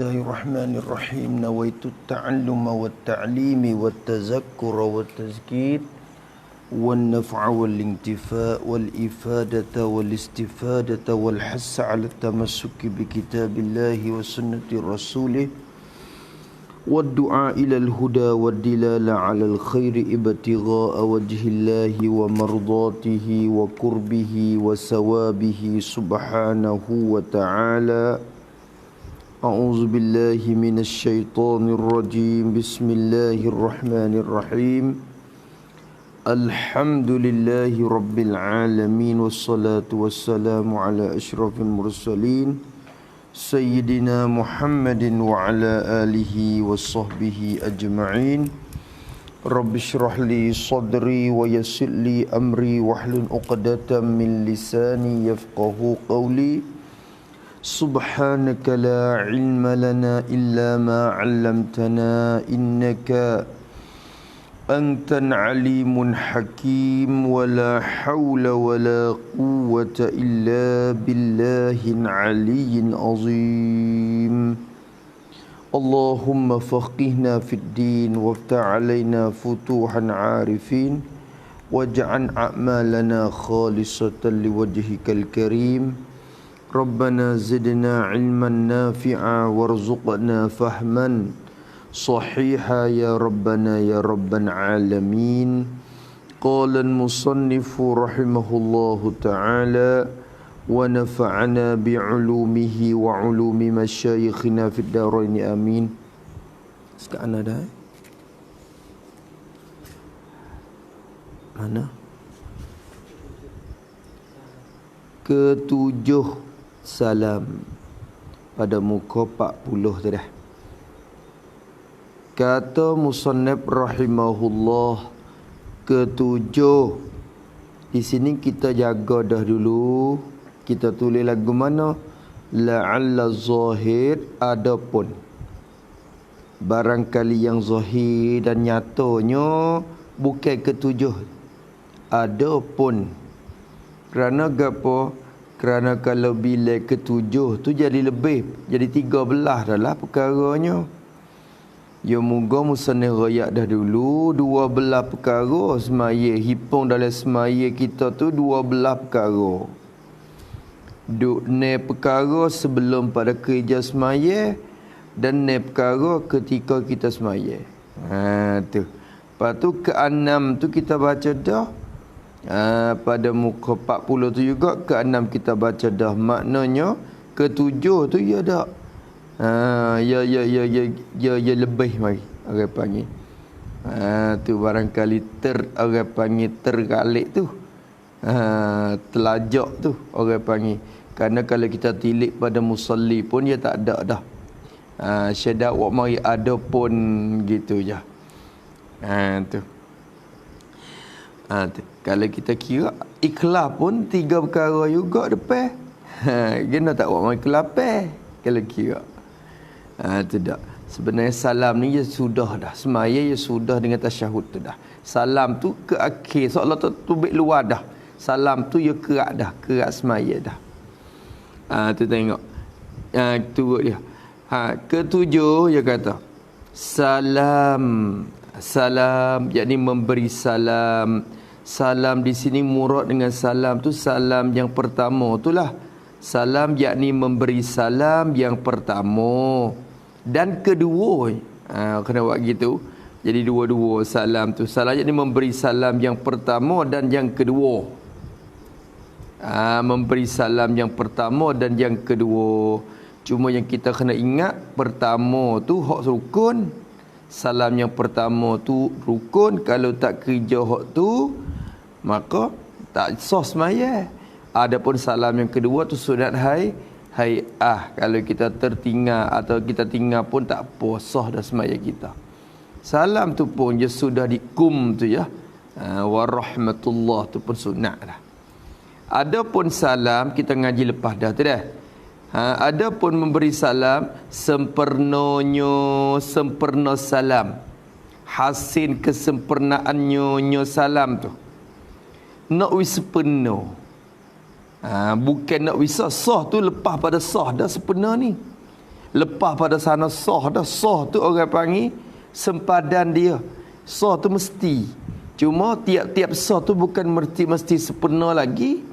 Bismillahirrahmanirrahim. Nawaitu ta'alluma wa ta'limi wa tazakkura wa tazkid wa naf'a wal intifa' wal ifadata wal istifadata wal hassa 'ala tamassuki bi kitabillahi wa sunnati rasulih wa du'a ila al huda wa dilala 'ala al khairi ibtigha'a wajhillahi wa mardatihi wa qurbihi wa sawabihi subhanahu wa ta'ala. A'udzu billahi minasy syaithanir rajim. Bismillahirrahmanirrahim. Alhamdulillahi rabbil alamin wassalatu wassalamu ala asyrafil mursalin sayyidina Muhammadin wa ala alihi washabbihi ajma'in. Rabbi shrah li sadri wa yassir li amri wahlul 'uqdatam min lisani yafqahu qawli. Subhanaka la ilma lana illa ma 'allamtana innaka antal alimun hakim wa la hawla wa la quwwata illa billahil aliyyin azim. Allahumma faqihna fid din waftah 'alaina futuhan 'arifin waj'al a'malana khalisatan liwajhikal karim. Rabbana zidna ilman nafi'a warzuqna fahman sahiha ya Rabbana ya Rabbal alamin. Qala al-musannifu rahimahullahu ta'ala wa nafa'ana bi'ulumihi wa ulumi masyayikhina fid darain amin. Sekarang ada mana? Ketujuh salam pada muka 40 tu dah. Kata musannif rahimahullah, ketujuh. Di sini kita jaga dah dulu. Kita tulis lagu mana? La'alla zahir, adapun. Barangkali yang zahir dan nyatanya bukan ketujuh. Adapun. Kerana gapo? Kerana kalau bila ketujuh tu jadi lebih, jadi 13 dah lah perkaranya. Ya moga musannif rakyat dah dulu 12 perkara semaya, hipung dalam semaya kita tu 12 perkara. Duk ne perkara sebelum pada kerja semaya dan ne perkara ketika kita semaya. Tu. Lepas tu ke-6 tu kita baca dah. Pada muka 40 tu juga ke-6 kita baca dah. Maknanya ke-7 tu ya dah. Ya lebih mari orang panggil. Tu barangkali orang panggil tergalik tu. Telajak tu orang panggil. Kerana kalau kita tilik pada musalli pun dia tak ada dah. Syadat wak mari ada pun gitu je. Tu. Kalau kita kira ikhlas pun 3 perkara juga depan. Kena tak buat main kelapa kalau kira. Tidak. Sebenarnya salam ni ya sudah dah. Semaya ya sudah dengan tasyahud tu dah. Salam tu ke akhir. Seolah tu tubik luar dah. Salam tu ya kerak dah. Kerak semaya dah. Tu tengok. Tu dia. Ketujuh dia kata. Salam. Salam. Yakni memberi salam. Salam di sini murad dengan salam tu salam yang pertama itulah. Salam yakni memberi salam yang pertama dan kedua. Kena buat gitu. Jadi dua-dua salam tu. Salam yakni memberi salam yang pertama dan yang kedua. Memberi salam yang pertama dan yang kedua. Cuma yang kita kena ingat, pertama tu hak rukun. Salam yang pertama tu rukun. Kalau tak kerja hak tu, maka tak sah semaya. Adapun salam yang kedua tu sunat hay'ah. Kalau kita tertinggal atau kita tinggal pun tak apa, sah dah semaya kita. Salam tu pun dia sudah dikum tu ya. Wa rahmatullah tu pun sunat dah. Adapun salam kita ngaji lepas dah tu dah. Adapun memberi salam sempurna salam. Hasil kesempurnaannya salam tu. Nak wis sepenuh. Bukan nak wis sah tu lepas pada sah dah sepenuh ni. Lepas pada sana sah dah. Sah tu orang panggil sempadan dia. Sah tu mesti. Cuma tiap-tiap sah tu bukan mesti sempurna lagi.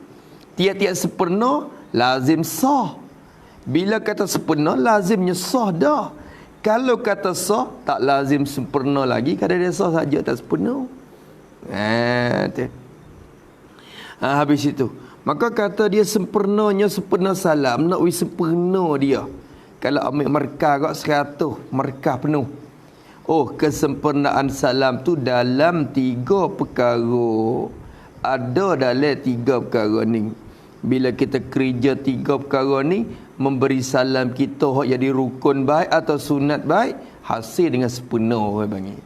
Tiap-tiap sempurna lazim sah. Bila kata sempurna lazimnya sah dah. Kalau kata sah tak lazim sempurna lagi. Kadang dia sah saja tak sempurna. Habis itu. Maka kata dia sempurnanya sempurna salam. Nak sempurna dia. Kalau ambil markah kat 100, markah penuh. Oh, kesempurnaan salam tu dalam 3 perkara. Ada dalam 3 perkara ni. Bila kita kerja 3 perkara ni, memberi salam kita hak jadi rukun baik atau sunat baik, hasil dengan sempurna orang panggil.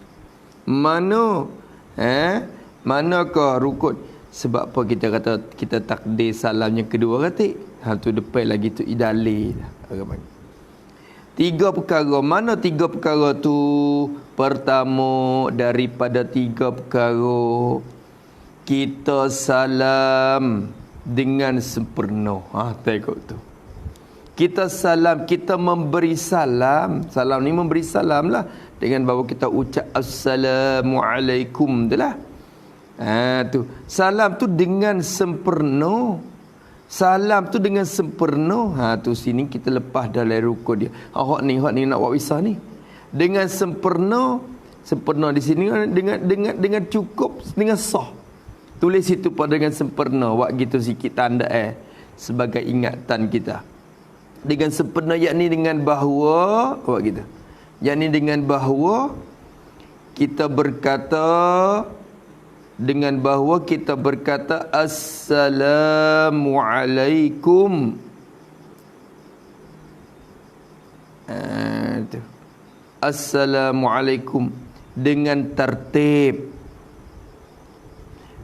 Mana? Manakah rukun? Sebab apa kita kata kita takdir salam yang kedua katik? Hal tu depan lagi tu idalil orang panggil. 3 perkara. Mana 3 perkara tu? Pertama daripada 3 perkara, kita salam dengan sempurna. Tengok tu. Kita salam, kita memberi salam. Salam ni memberi salam lah. Dengan bahawa kita ucap Assalamualaikum tu lah. Tu. Salam tu dengan sempurna. Salam tu dengan sempurna. Tu sini kita lepas dalam rukun dia. Hak ni nak buat wisah ni. Dengan sempurna. Sempurna di sini dengan cukup, dengan sah. Tulis situ pada dengan sempurna. Buat gitu sikit tanda sebagai ingatan kita. Dengan sempurna yakni dengan bahawa buat gitu. Yakni dengan bahawa kita berkata Assalamualaikum. Assalamualaikum dengan tertib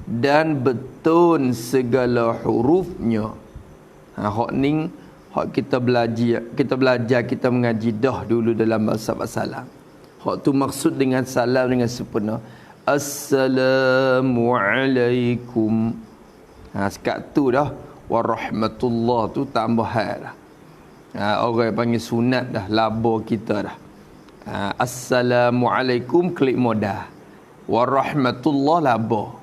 dan betul segala hurufnya. Hak ni hak kita belajar kita mengaji dah dulu dalam bahasa salam. Hak tu maksud dengan salam dengan sempurna. Assalamualaikum. Sekat tu dah. Warahmatullah tu tambahan dah. Orang panggil sunat dah. Laba kita dah. Assalamualaikum klik modah. Warahmatullah laba.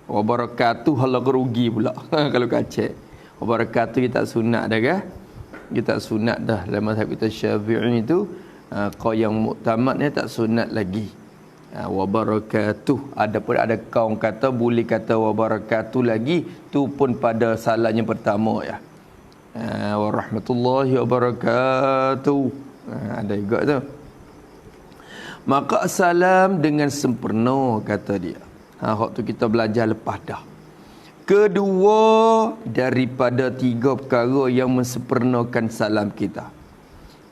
Wabarakatuh hala kerugi pula. Kalau kacak. Wabarakatuh kita sunat dah kan? Kita sunat dah. Dalam mazhab kita Syafi'i tu. Kau yang muktamad ni tak sunat lagi. Wabarakatuh. Ada kaum kata boleh kata wabarakatuh lagi, tu pun pada salahnya pertama ya. Warahmatullahi wabarakatuh. Ada juga tu. Maka salam dengan sempurna kata dia. Waktu kita belajar lepas dah. Kedua daripada 3 perkara yang mensempurnakan salam kita.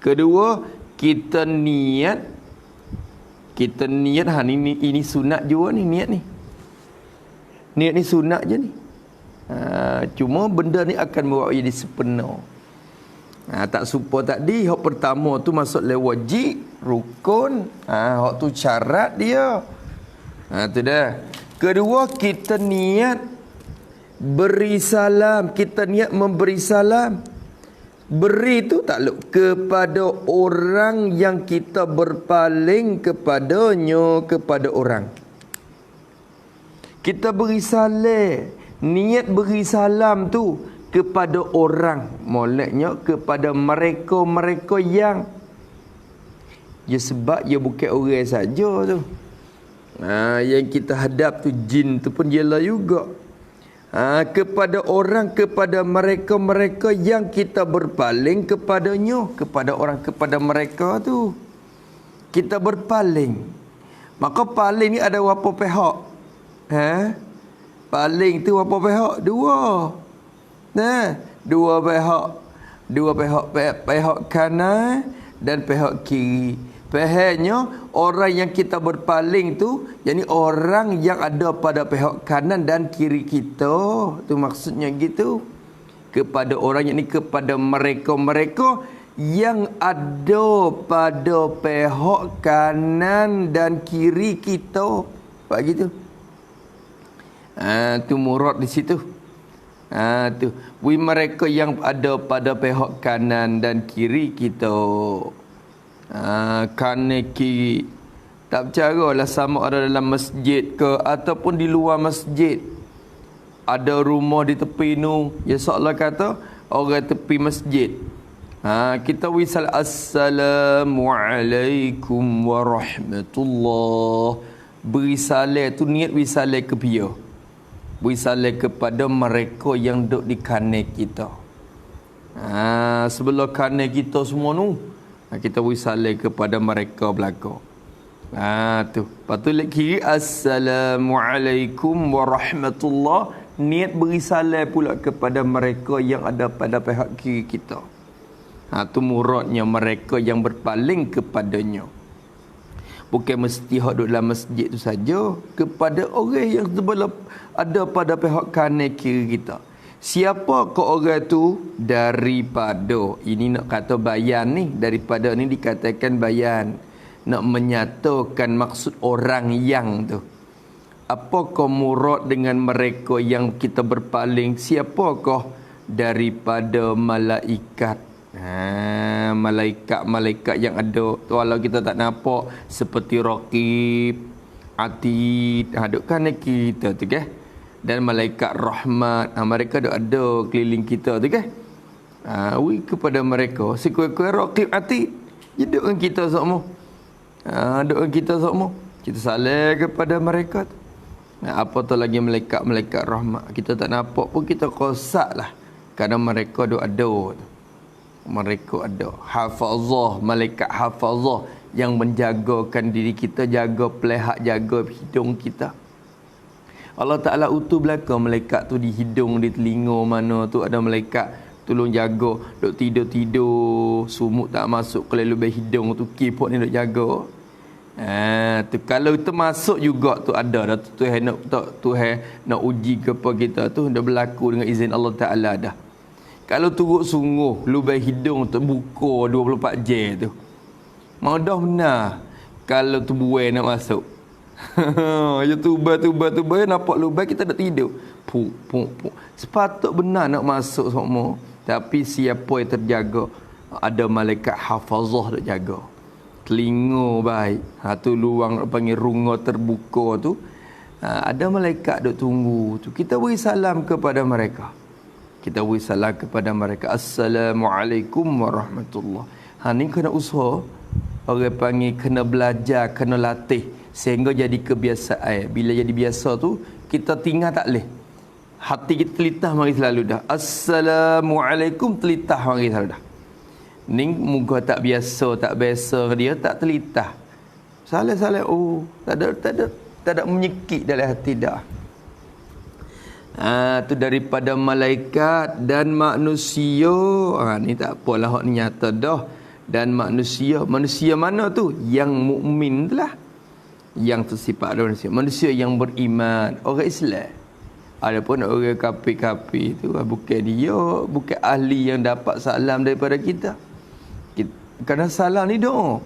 Kedua, kita niat ini sunat juga ni, niat ni. Niat ni sunat je ni. Cuma benda ni akan membawa jadi sempurna. Tak serupa tadi, hak pertama tu masuk le wajib, rukun. Hak tu syarat dia. Tu dah. Kedua, kita niat beri salam, kita niat memberi salam. Beri tu takluk kepada orang yang kita berpaling kepadanya, kepada orang. Kita beri salam, niat beri salam tu kepada orang, moleknya kepada mereka-mereka yang sebab dia bukan orang saja tu. Yang kita hadap tu jin tu pun dia lah juga. Kepada orang, kepada mereka-mereka yang kita berpaling kepadanya, kepada orang, kepada mereka tu kita berpaling. Maka paling ni ada berapa pihak? Paling tu berapa pihak? Dua pihak. Pihak kanan dan pihak kiri. Pihaknya orang yang kita berpaling tu, yakni orang yang ada pada pihak kanan dan kiri kita. Tu maksudnya gitu. Kepada orang, yakni kepada mereka-mereka yang ada pada pihak kanan dan kiri kita. Pak gitu. Tu murad di situ. Tu mereka yang ada pada pihak kanan dan kiri kita. Kanan kiri. Tak bercaralah sama ada dalam masjid ke ataupun di luar masjid. Ada rumah di tepi nu, ya Allah kata orang tepi masjid. Kita wisal assalamualaikum warahmatullah. Beri salam tu niat wisalah ke dia. Beri salam kepada mereka yang duduk di kanan kita. Sebelah kanan kita semua nu, kita beri salam kepada mereka belakang. Tu. Lepas tu kiri assalamualaikum warahmatullah. Niat beri salam pula kepada mereka yang ada pada pihak kiri kita. Tu muradnya mereka yang berpaling kepadanya. Bukan mesti hak duduk dalam masjid tu saja, kepada orang yang sebelah ada pada pihak kanan kiri kita. Siapa ke orang tu? Daripada, ini nak kata bayan ni, daripada ni dikatakan bayan. Nak menyatakan maksud orang yang tu. Apakah murad dengan mereka yang kita berpaling? Siapakah? Daripada malaikat. Malaikat-malaikat yang ada, walau kita tak nampak, seperti Raqib, Atid, duk kanan kita tu kan. Dan malaikat rahmat, mereka ada keliling kita tu kan. Kepada mereka sekuat-kuat Raqib, Atid, duduk dengan kita semua. Duduk dengan kita semua. Kita salam kepada mereka tu. Apa tu lagi malaikat-malaikat rahmat. Kita tak nampak pun kita kosaklah. Kerana mereka ada tu. Mereka ada. Hafazah, malaikat hafazah yang menjagakan diri kita, jaga pelihak, jaga hidung kita. Allah Ta'ala utuh belakang malaikat tu di hidung, di telinga mana tu ada malaikat tolong jaga. Duk tidur-tidur, sumuk tak masuk ke lubang hidung tu, kipot ni duk jaga. Tu kalau itu masuk juga tu ada dah tu, Tuhan nak uji kepada kita tu dah berlaku dengan izin Allah Taala dah. Kalau turut sungguh lubang hidung terbuka 24 jam tu, mau dah benar kalau tu buai nak masuk. Ya tuba nampak lubang kita nak tidur. Puk. Sepatut benar nak masuk semua, tapi siapa yang terjaga? Ada malaikat hafazah nak jaga. Telinga baik. Tu luang panggil runga terbuka tu. Ada malaikat duk tunggu tu. Kita beri salam kepada mereka. Assalamualaikum warahmatullah. Ni kena usaha. Orang panggil kena belajar, kena latih sehingga jadi kebiasaan. Bila jadi biasa tu, kita tinggal tak leh. Hati kita telitah mari selalu dah. Assalamualaikum telitah mari selalu dah. Ni muka tak biasa dia tak telitah. Salah. Tak ada menyekik dalam hati dah. Tu daripada malaikat dan manusia. Ni tak apalah hak ni nyata dah. Dan manusia mana tu? Yang mukmin tu lah. Yang tersifat manusia. Manusia yang beriman, orang Islam. Adapun orang kafir tu bukan dia, bukan ahli yang dapat salam daripada kita. Kerana salam ni doa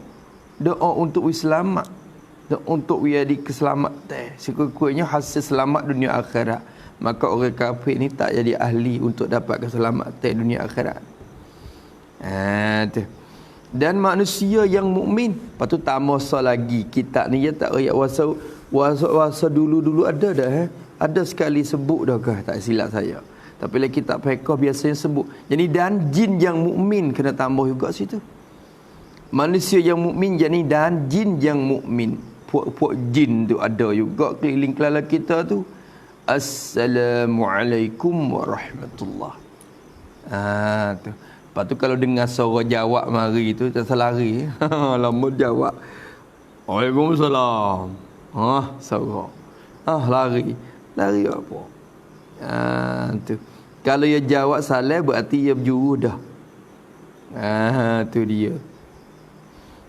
untuk selamat, doa untuk jadi keselamatan. Sekuat-kuatnya hasil selamat dunia akhirat. Maka orang kafir ni tak jadi ahli untuk dapat keselamatan dunia akhirat. Tu. Dan manusia yang mukmin. Lepas tu tambah lagi kitab ni ya tak ayat wasa dulu ada dah. Ada sekali sebut dah ke tak silap saya. Tapi lagi kitab fiqh biasanya sebut. Jadi dan jin yang mukmin kena tambah juga situ. Manusia yang mukmin jadi dan jin yang mukmin. Puak-puak jin tu ada juga keliling kelala kita tu. Assalamualaikum warahmatullah. Tu. Lepas tu kalau dengar suara jawab mari tu tak lari. Lama jawab. Waalaikumsalam. Suara. Lari. Lari apa? Tu. Kalau dia jawab salah berarti dia berjuru dah. Tu dia.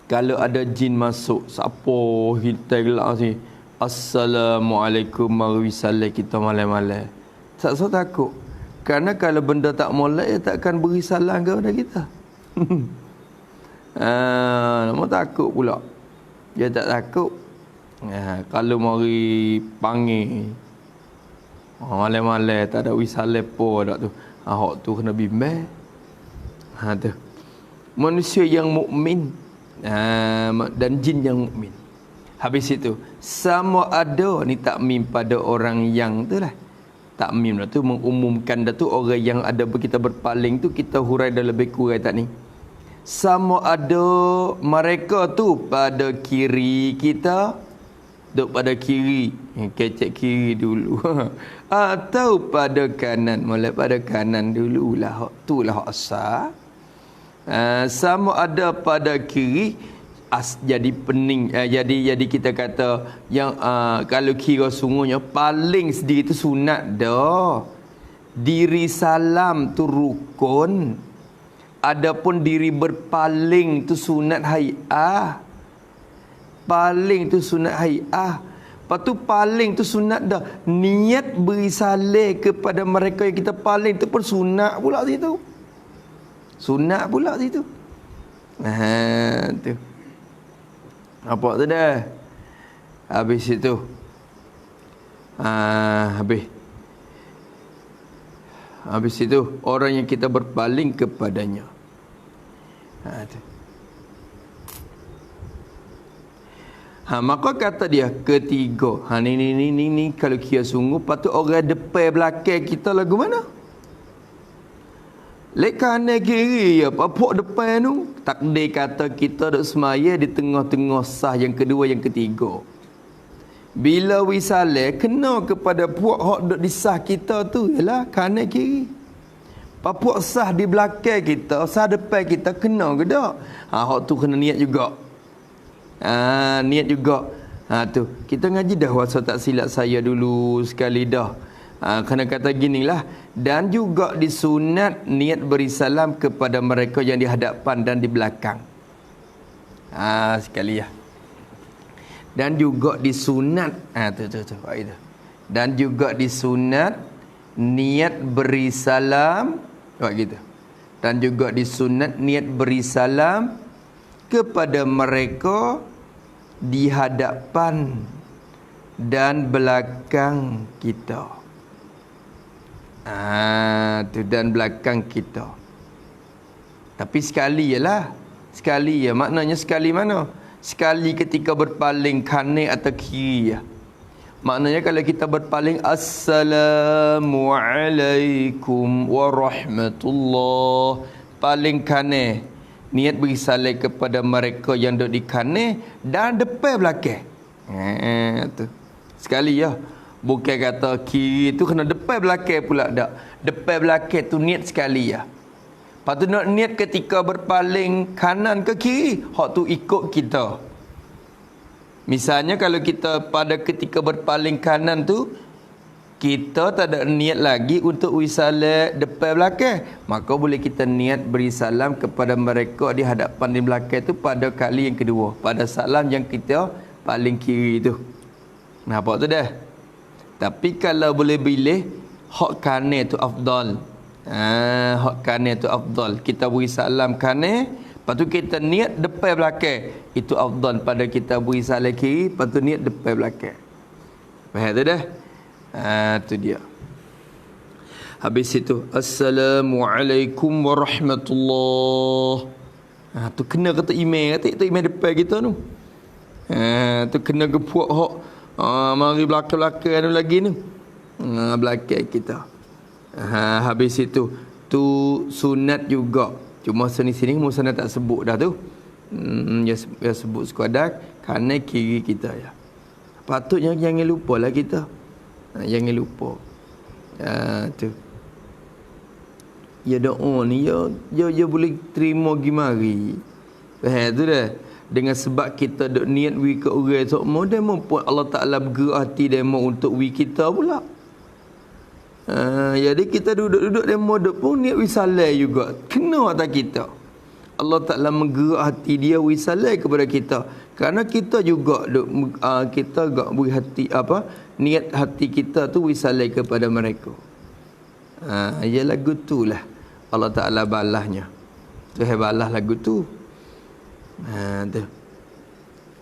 Kalau ada jin masuk, siapa kita gelak sini? Assalamualaikum warahmatullahi kita malam-malam. Tak usah takut. Kerana kalau benda tak molek, dia takkan beri salam kepada kita. Nama takut pula. Dia tak takut. Kalau mari panggil malam-malam tak ada wisalah pun dak tu. Hak tu kena bimbang. Tu. Manusia yang mukmin Dan jin yang mukmin. Habis itu sama ada ni takmim pada orang yang tu lah. Takmim dah tu mengumumkan dah tu orang yang ada kita berpaling tu kita hurai dah lebih kurang tak ni. Sama ada mereka tu pada kiri kita, duk pada kiri, kecek kiri dulu. Atau pada kanan, mulai pada kanan dululah. Tu lah hak asal. Sama ada pada kiri jadi pening, jadi kita kata yang kalau kira sungguhnya paling sendiri tu sunat dah. Diri salam tu rukun. Adapun diri berpaling tu sunat hai'ah. Paling tu sunat hai'ah. Lepas tu paling tu sunat dah. Niat beri saleh kepada mereka yang kita paling tu pun sunat pula situ. Sunat pula situ. Tu. Nampak tu dah. Habis itu. Habis itu orang yang kita berpaling kepadanya. Tu. Maka kata dia ketiga. Ni kalau kira sungguh patut orang depan belakang kita lagu mana? Lek kanan kiri ya, papuk depan tu. Takdir kata kita duk semaya di tengah-tengah sah yang kedua yang ketiga. Bila wisale kena kepada puak hak duk di sah kita tu ialah kanan kiri. Papuk sah di belakang kita, sah depan kita kena ke tak? Hak tu kena niat juga. Niat juga. Tu kita ngaji dah wasa tak silap saya dulu sekali dah. Kena kata ginilah, dan juga disunat niat beri salam kepada mereka yang di hadapan dan di belakang. Sekali ya. Dan juga disunat tu. Dan juga disunat niat beri salam gitu. Dan juga disunat niat beri salam kepada mereka di hadapan dan belakang kita. Tu dan belakang kita. Tapi sekali jelah. Sekali ya. Maknanya sekali mana? Sekali ketika berpaling kanan atau kiri ya. Maknanya kalau kita berpaling Assalamualaikum warahmatullah, paling kanan, niat beri salam kepada mereka yang duduk di kanan dan depan belakang. Tu. Sekali ya. Bukan kata kiri tu kena depan belakang pula tak. Depan belakang tu niat sekali ya. Lepas tu nak niat ketika berpaling kanan ke kiri, hak tu ikut kita. Misalnya kalau kita pada ketika berpaling kanan tu kita tak ada niat lagi untuk wisala depan belakang, maka boleh kita niat beri salam kepada mereka di hadapan di belakang tu pada kali yang kedua, pada salam yang kita paling kiri tu. Nampak tu dah. Tapi kalau boleh pilih, hak kanan tu afdal. Hak kanan tu afdal. Kita beri salam kanan, lepas tu kita niat depan belakang. Itu afdal pada kita beri salam kiri, lepas tu niat depan belakang. Faham tu dah? Tu dia. Habis itu Assalamualaikum warahmatullahi. Tu kena kata email, kata email depan kita tu. Tu kena gepuak hak mari belakang-belakang anu lagi ni. Belakang kita. Habis itu tu sunat juga. Cuma sini-sini musana tak sebut dah tu. Ya sebut sekadar kanan kiri kita ya. Patutnya jangan lupalah kita. Jangan lupa. Tu. Ya doa ni ya boleh terima pergi mari. Tu dah. Dengan sebab kita duk niat wi ke orang sokmo demo pun Allah Taala bergerak hati demo untuk wi kita pula. Jadi kita duduk-duduk demo duk pun niat wi salam juga. Kena atas kita. Allah Taala menggerak hati dia wi salam kepada kita. Kerana kita juga kita gak beri hati niat hati kita tu wi salam kepada mereka. Ya lagu tulah Allah Taala balasnya. Tuhan balas lagu tu. Tu.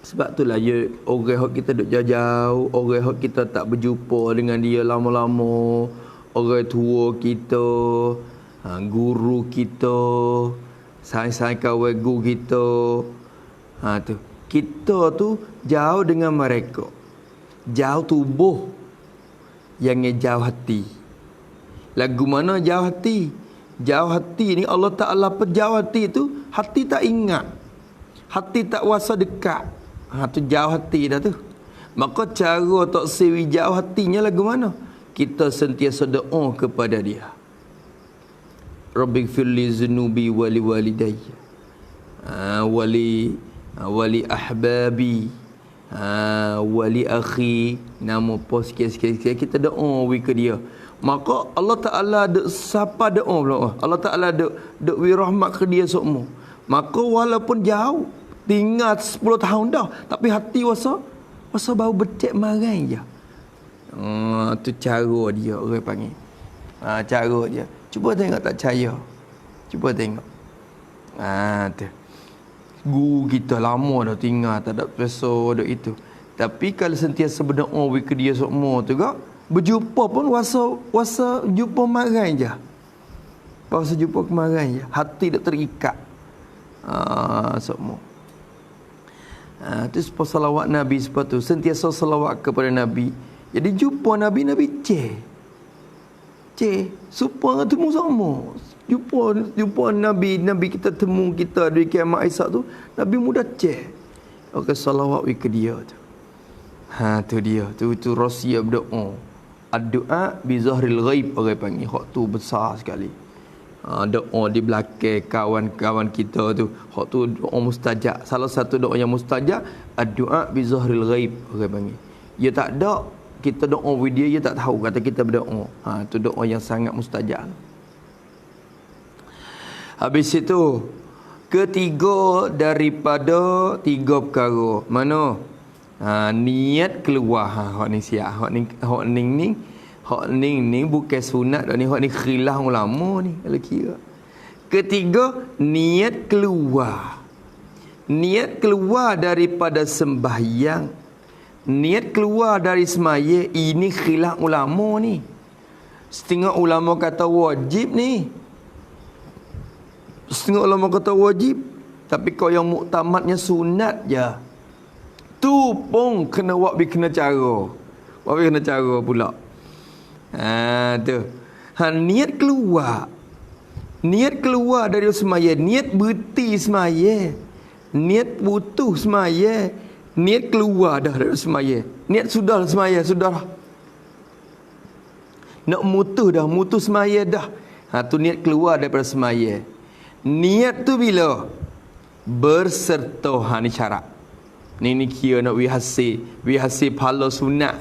Sebab itulah ya orang hak kita duk jauh-jauh, orang hak kita tak berjumpa dengan dia lama-lama, orang tua kita, guru kita, sains-sains kawan guru kita, Tu. Kita tu jauh dengan mereka. Jauh tubuh. Yang jauh hati. Lagu mana jauh hati? Jauh hati ni Allah Ta'ala jauh hati tu, hati tak ingat. Hati tak wasa dekat. Tu jauh hati dah tu. Maka cara tak sewi jauh hatinya lagu mana? Kita sentiasa doa kepada dia. Rabbighfir li zunubi wali walidayya. Wali ahbabi. Wali akhi. Nama pos sikit-sikit kita doa ke dia. Maka Allah Ta'ala duk sapa doa pula. Allah Ta'ala duk wi rahmat ke dia semua. Maka walaupun jauh, tinggal 10 tahun dah, tapi hati wasa bau becek marai je. Tu cara dia orang panggil. Cara dia. Cuba tengok tak percaya. Cuba tengok. Tu. Guru kita lama dah tinggal, tak ada profesor duk itu. Tapi kalau sentiasa berdoa ke dia semua tu gak, berjumpa pun wasa jumpa marai je. Wasa jumpa kemarai je. Hati tak terikat. Semua. Itu sebab salawat Nabi sebab tu. Sentiasa salawat kepada Nabi. Jadi jumpa Nabi supaya temu sama. Jumpa Nabi kita temu kita di kiamat Aisyah tu, Nabi mudah Okey, salawat ke dia tu. Tu dia. Tu rahsia berdoa. Ad-du'a bi zahril ghaib orang panggil. Hak tu besar sekali. Doa di belakang kawan-kawan kita tu. Hak tu doa mustajab. Salah satu doa yang mustajab, ad-du'a bi zahril ghaib orang panggil. Dia tak ada kita doa with dia tak tahu kata kita berdoa. Tu doa yang sangat mustajab. Habis itu ketiga daripada tiga perkara. Mana? Niat keluar. Hak ni siap. Hak ni bukan sunat dah ni. Hak ni khilaf ulama ni kalau kira. Ketiga, niat keluar. Niat keluar daripada sembahyang. Niat keluar dari semaya. Ini khilaf ulama ni. Setengah ulama kata wajib ni. Setengah ulama kata wajib. Tapi kau yang muktamadnya sunat je. Tu pun kena kena cara. Kena cara pula. Tu. Niat keluar. Niat keluar dari semaya. Niat berhenti semaya. Niat putus semaya. Niat keluar dah dari semaya. Niat sudah semaya. Sudah. Nak mutus semaya dah. Tu niat keluar daripada semaya. Niat tu bila? Berserta. Ni syarat. Ni kira nak wihasi pahala sunat.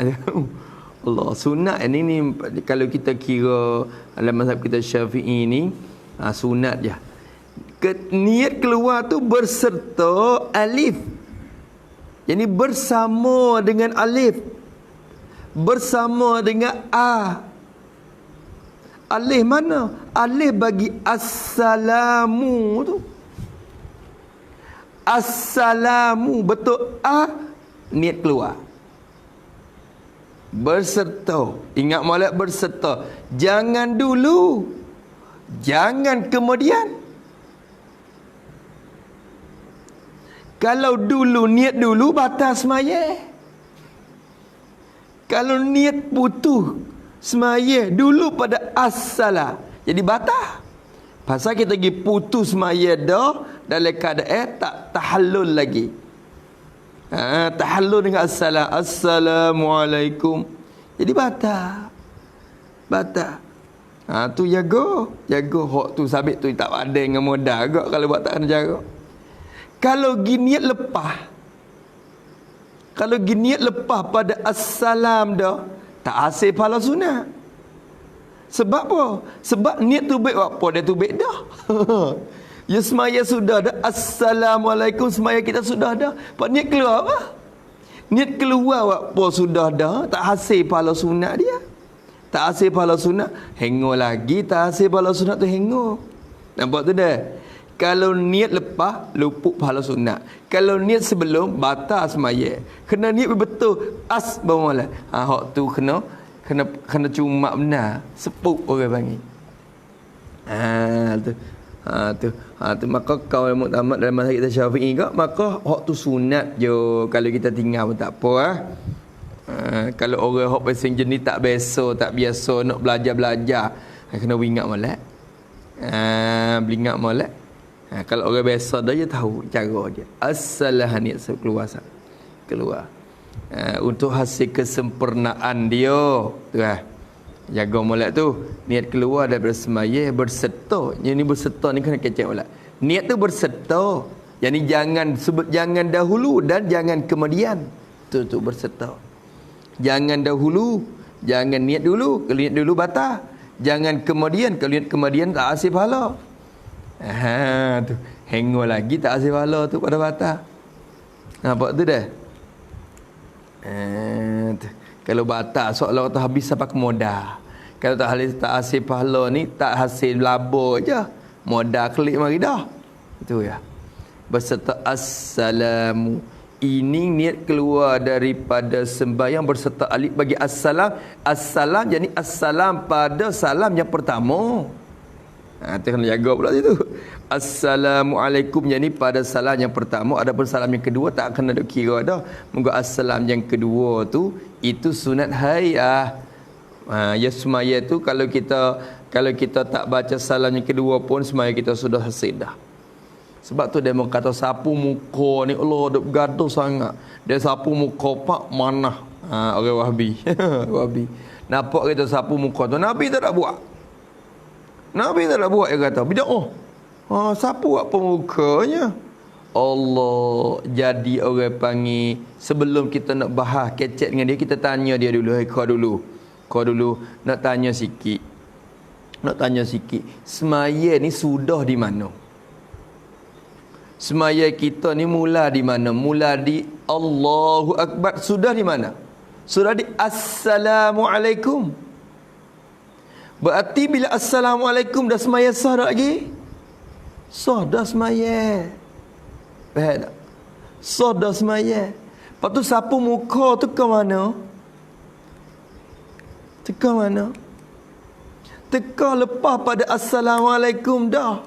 Allah, sunat ni kalau kita kira dalam mazhab kita Syafi'i ni sunat je. Niat keluar tu berserta alif. Jadi bersama dengan alif. Bersama dengan a. Alif mana? Alif bagi assalamu tu. Assalamu, betul niat keluar. Berserta. Ingat molek berserta. Jangan dulu. Jangan kemudian. Kalau dulu niat dulu batal semaya. Kalau niat putus semaya dulu pada as-salah, jadi batal. Pasal kita pergi putus semaya dah dalam keadaan tak tahallul lagi. Tahallul dengan assalamualaikum. Jadi batal. Tu jaga hak tu sabit tu tak ada dengan modal agak kalau buat tak kena jaga. Kalau giniat lepas. Kalau giniat lepas pada assalam dah, tak hasil pahala sunat. Sebab apa? Sebab niat tu baik apa dia tu baik dah. Ya semaya sudah dah. Assalamualaikum semaya kita sudah dah. Pak niat keluar apa? Niat keluar apa sudah dah. Tak hasil pahala sunat dia. Tak hasil pahala sunat. Hengor lagi tak hasil pahala sunat tu hengor. Nampak tu dah? Kalau niat lepas luput pahala sunat. Kalau niat sebelum batal semaya. Kena niat betul bawala. Hak tu kena cuma benar. Sepuk orang panggil. Tu. Tu maka kau yang muktamad dalam mazhab kita Syafi'i ke, maka hak tu sunat je, kalau kita tinggal pun tak apa kalau orang hak pasal jenis tak biasa nak belajar kena ingat molek. Beringat molek. Kalau orang biasa dah dia tahu cara dia. As-salah ni keluar. Untuk hasil kesempurnaan dia tu jaga molek tu, niat keluar daripada semaya berserta. Yang ni berserta ni kena kecek molek. Niat tu berserta. Yang ni jangan dahulu dan jangan kemudian. Tu berserta. Jangan dahulu, jangan niat dulu. Kalau niat dulu batal. Jangan kemudian, kalau niat kemudian tak hasil pahala. Tu hengor lagi tak hasil pahala tu pada batal. Nampak tu dah. Kalau batal soalan tu habis sampai ke modal. Kalau tak hasil pahala ni, tak hasil laba je, modal klik mari dah. Itu ya. Berserta assalamu, ini niat keluar daripada sembahyang berserta alif bagi assalam. Assalam jadi assalam pada salam yang pertama. Kita kena jaga pula situ. Assalamualaikum jadi pada salam yang pertama. Adapun salam yang kedua tak kena duk kira dah. Moga assalam yang kedua tu itu sunat hayah. Ya semaya tu kalau kita tak baca salam yang kedua pun semaya kita sudah selesai dah. Sebab tu dia mau kata sapu muka ni Allah duk gaduh sangat. Dia sapu muka pak mana? Orang Wahbi. Wahbi. Nampak kita sapu muka tu Nabi tak nak buat. Nabi tak nak buat, dia kata bid'ah. Sapu apa mukanya? Allah, jadi orang panggil sebelum kita nak bahas kecek dengan dia, kita tanya dia dulu. Kau dulu nak tanya sikit. Semaya ni sudah di mana? Semaya kita ni mula di mana? Mula di Allahu Akbar. Sudah di mana? Sudah di Assalamualaikum. Berarti bila Assalamualaikum dah semaya sah tak lagi? Sah dah semaya. Faham tak? Sah dah semaya. Lepas tu sapu muka tu ke mana? Teka mana? Teka lepas pada Assalamualaikum dah.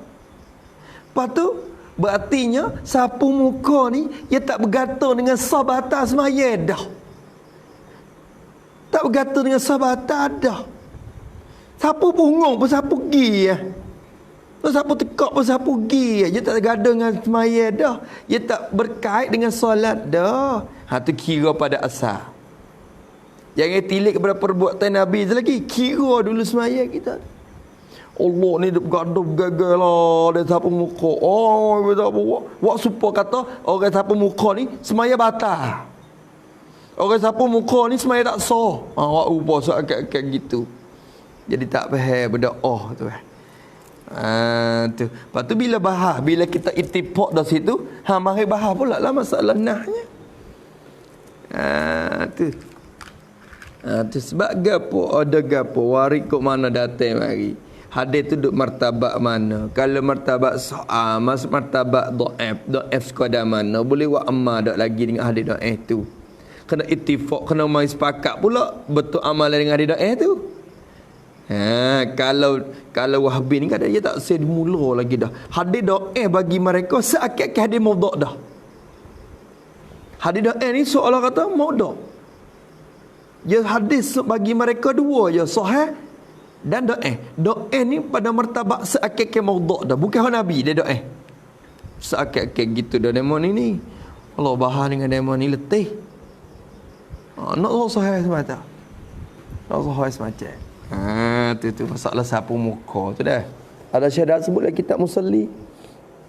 Lepas tu berartinya sapu muka ni ia tak bergantung dengan sah batas semaya dah. Tak bergantung dengan sah batas dah. Sapu punggung pun sapu gi ya. Sapu tekak pun sapu gi ya. Dia tak bergantung dengan semaya dah. Dia tak berkait dengan solat dah. Tu kira pada asal. Jangan tilik kepada perbuatan Nabi tu lagi. Kira dulu semaya kita. Allah ni dia bergaduh gagal lah. Dia sapu muka. Dia sapu. Wak supaya kata orang sapu muka ni semaya batal. Orang sapu muka ni semaya tak sah. Wak ubah soal kayak gitu. Jadi tak faham berdoa tu tu. Lepas tu bila kita ittifaq dah situ, mari bahas pula lah masalah nahnya. Tu sebab gapo ada gapo warik kok mana datang mari. Hadis tu duk martabak mana? Kalau martabak masuk martabak dhaif sekadar mana? Boleh wa amma dak lagi dengan hadis dhaif tu. Kena ittifaq, kena mai sepakat pula betul amalan dengan hadis dhaif tu. Kalau Wahhabi ni kata dia tak say mula lagi dah. Hadis dhaif bagi mereka seakan hadis maudhu' dah. Hadis dhaif ni seolah kata maudhu'. Ya hadis bagi mereka dua je, sahih dan dhaif. Dhaif ni pada martabak seakan maudhu' dah. Bukan Nabi dia dhaif. Seakan gitu dah demon ini. Allah bahas dengan demon ni letih. Nak sahih semata. Nak sahih semata. Tu masalah sapu muka tu dah. Ada syahadat sebut dalam kitab Musalli.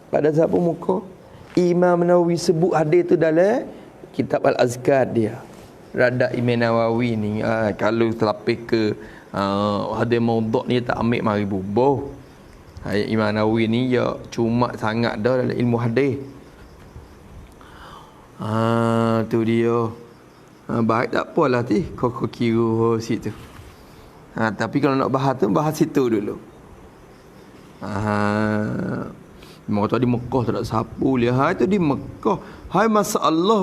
Pada sapu muka, Imam Nawawi sebut hadis tu dalam kitab Al-Azkar dia. Rada Imam Nawawi ni kalau terlapis ke hadis maudhu' ni tak ambil mari bubuh. Imam Nawawi ni ya cuma sangat dah dalam ilmu hadis. Tu dia. Baik tak apalah ti kau kira situ. Tapi kalau nak bahas tu, bahas situ dulu. Memang kata di Mekah tak ada sapu dia. Itu di Mekah. Hai masalah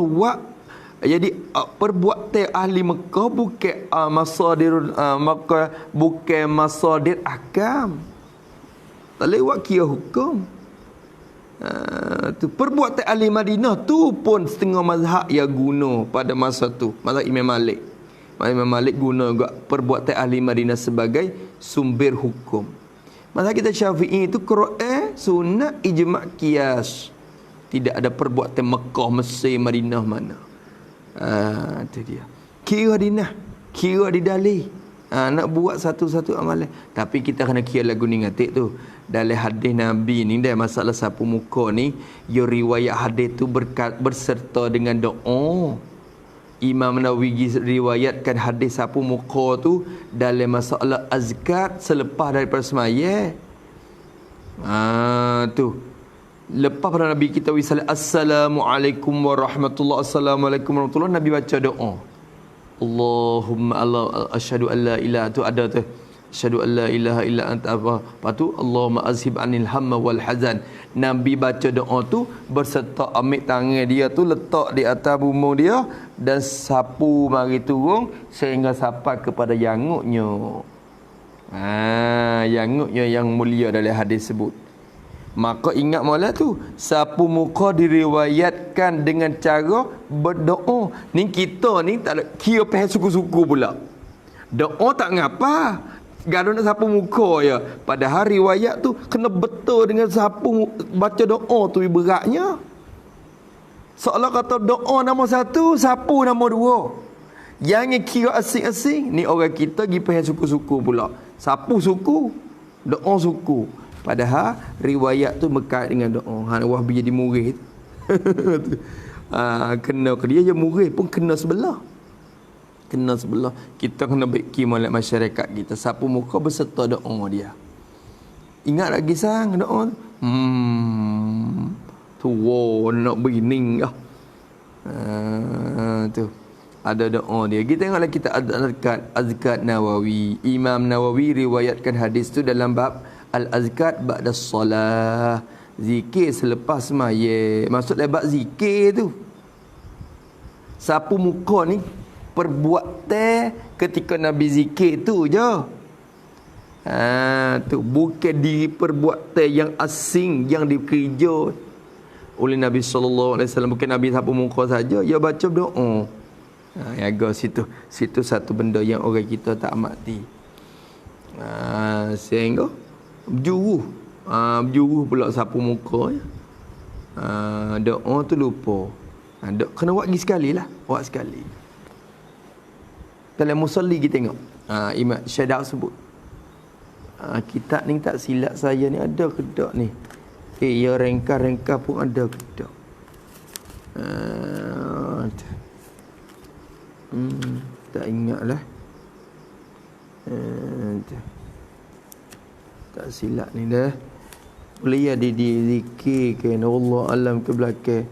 jadi perbuatan ahli Mekah bukan masadir Mekah bukan masadir akam. Tak lewat kira hukum. Tu perbuatan ahli Madinah tu pun setengah mazhab yang guna pada masa tu. Mazhab Imam Malik. Imam Malik guna juga perbuatan ahli Madinah sebagai sumber hukum. Mazhab kita Syafi'i itu Quran, sunat, ijma', qiyas. Tidak ada perbuatan Mekah, Mesir, Madinah mana. Itu dia. Kira dinah, kira di dalil. Nak buat satu-satu amalan. Tapi kita kena kira lagu ni ngatik tu. Dalam hadis Nabi ni dah masalah sapu muka ni, yo riwayat hadis tu berserta dengan doa. Imam Nawawi riwayatkan hadis sapu muka tu dalam masalah azkar selepas daripada semaya. Tu. Lepas pada Nabi kita wisal assalamualaikum warahmatullahi assalamualaikum warahmatullahi, Nabi baca doa. Allahumma Allah asyhadu an la ilaha tu ada tu. Asyhadu an la ilaha illa anta apa. Lepas tu Allahumma azhib anil hamma wal hazan. Nabi baca doa tu berserta ambil tangan dia tu letak di atas bumbung dia dan sapu mari turun sehingga sampai kepada yanguknya. Yanguknya yang mulia dalam hadis sebut. Maka ingat malah tu, sapu muka diriwayatkan dengan cara berdoa. Ni kita ni tak ada kira pahal suku-suku pula. Doa tak ngapa. Gaduh nak sapu muka ya. Padahal riwayat tu kena betul dengan sapu baca doa tu beratnya. Seolah kata doa nombor satu, sapu nombor dua. Yang kira asing-asing ni orang kita pergi pahal suku-suku pula. Sapu suku, doa suku. Padahal riwayat tu berkait dengan doa. Wahbi jadi murid. Kena ke dia je murid pun kena sebelah. Kena sebelah. Kita kena beki molek masyarakat kita. Sapu muka berserta doa dia. Ingat lagi sang doa tu. Tua nak berining lah. Tu. Ada doa dia. Kita tengoklah kita azkar Nawawi. Imam Nawawi riwayatkan hadis tu dalam bab al-azkar ba'da solah. Zikir selepas semaya. Maksudnya bab zikir tu. Sapu muka ni perbuatan ketika Nabi zikir tu je. Tu bukan di perbuatan yang asing yang dikerja oleh Nabi sallallahu alaihi wasallam. Bukan Nabi sapu muka saja, dia baca doa. Jaga situ satu benda yang orang kita tak amati. Sehingga berjuruh pula sapu muka ya. Doa tu lupa. Kena buat lagi sekali lah. Buat sekali. Dalam musalli kita tengok. Imam Syadak sebut. Kitab ni tak silap saya ni ada ke tak ni? Ya rengkah-rengkah pun ada ke tak? Tak ingat lah. Tak silap ni dah. Boleh ya dizikirkan Allah alam ke belakang.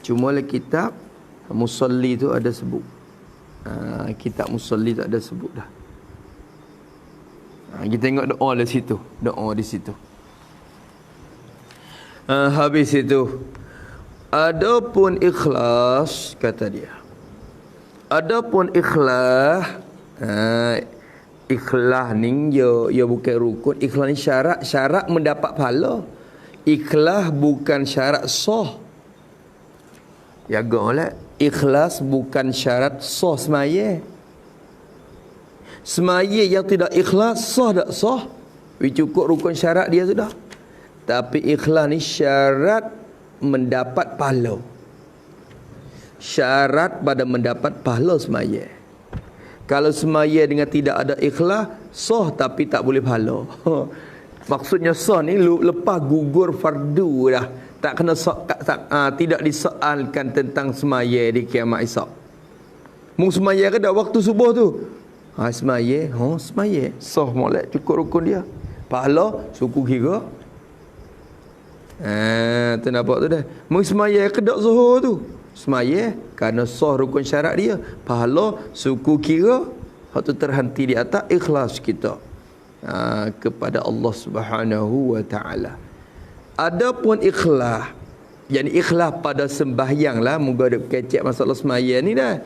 Cuma lah kitab musalli tu ada sebut. Kitab musalli tak ada sebut dah. Kita tengok doa di situ. Doa di situ. Habis itu. Adapun ikhlas, kata dia. Adapun ikhlas. Ikhlas ni dia bukan rukun. Ikhlas ni syarat mendapat pahala. Ikhlas bukan syarat sah. Jagalah. Ikhlas bukan syarat sah semaya. Semaya yang tidak ikhlas sah tak sah. Cukup rukun syarat dia sudah. Tapi ikhlas ni syarat mendapat pahala. Syarat pada mendapat pahala semaya. Kalau semaya dengan tidak ada ikhlas, sah tapi tak boleh pahala. Maksudnya sah ni lepas gugur fardu dah. Tak kena tidak disoalkan tentang semaya di kiamat esok. Mung semaya ke dah waktu subuh tu? Semaya, semaya. Sah molek cukup rukun dia. Pahala suku kira. Tu nampak tu dah. Mung semaya ke dak zuhur tu? Semaya kerana sah rukun syarat dia. Pahala suku kira. Hak tu terhenti di atas ikhlas kita kepada Allah Subhanahu wa taala. Adapun ikhlas, yang ikhlas pada sembahyang lah, moga ada kecek masalah semaya ni dah.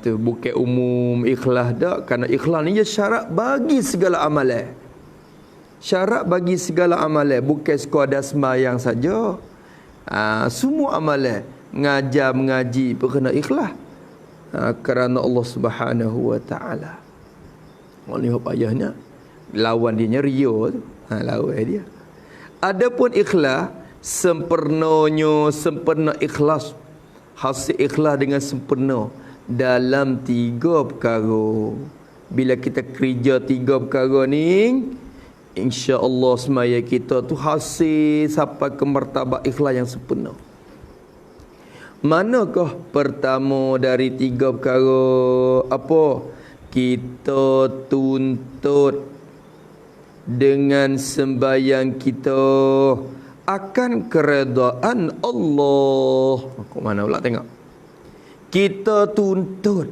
Tu bukan umum ikhlas dak, kerana ikhlas ni dia syarat bagi segala amalan. Syarat bagi segala amalan, bukan sekadar sembahyang saja. Semua amalan, mengajar, mengaji pun kena ikhlas. Kerana Allah Subhanahu wa taala. Oleh payahnya lawan dia ria tu. Lawan dia. Adapun ikhlas sempurna ikhlas, hasil ikhlas dengan sempurna dalam 3 perkara. Bila kita kerja 3 perkara ni, insya-Allah semaya kita tu hasil sampai ke martabat ikhlas yang sempurna. Manakah pertama dari 3 perkara? Apa? Kita tuntut dengan sembahyang kita akan keredaan Allah. Kok mana pula tengok? Kita tuntut.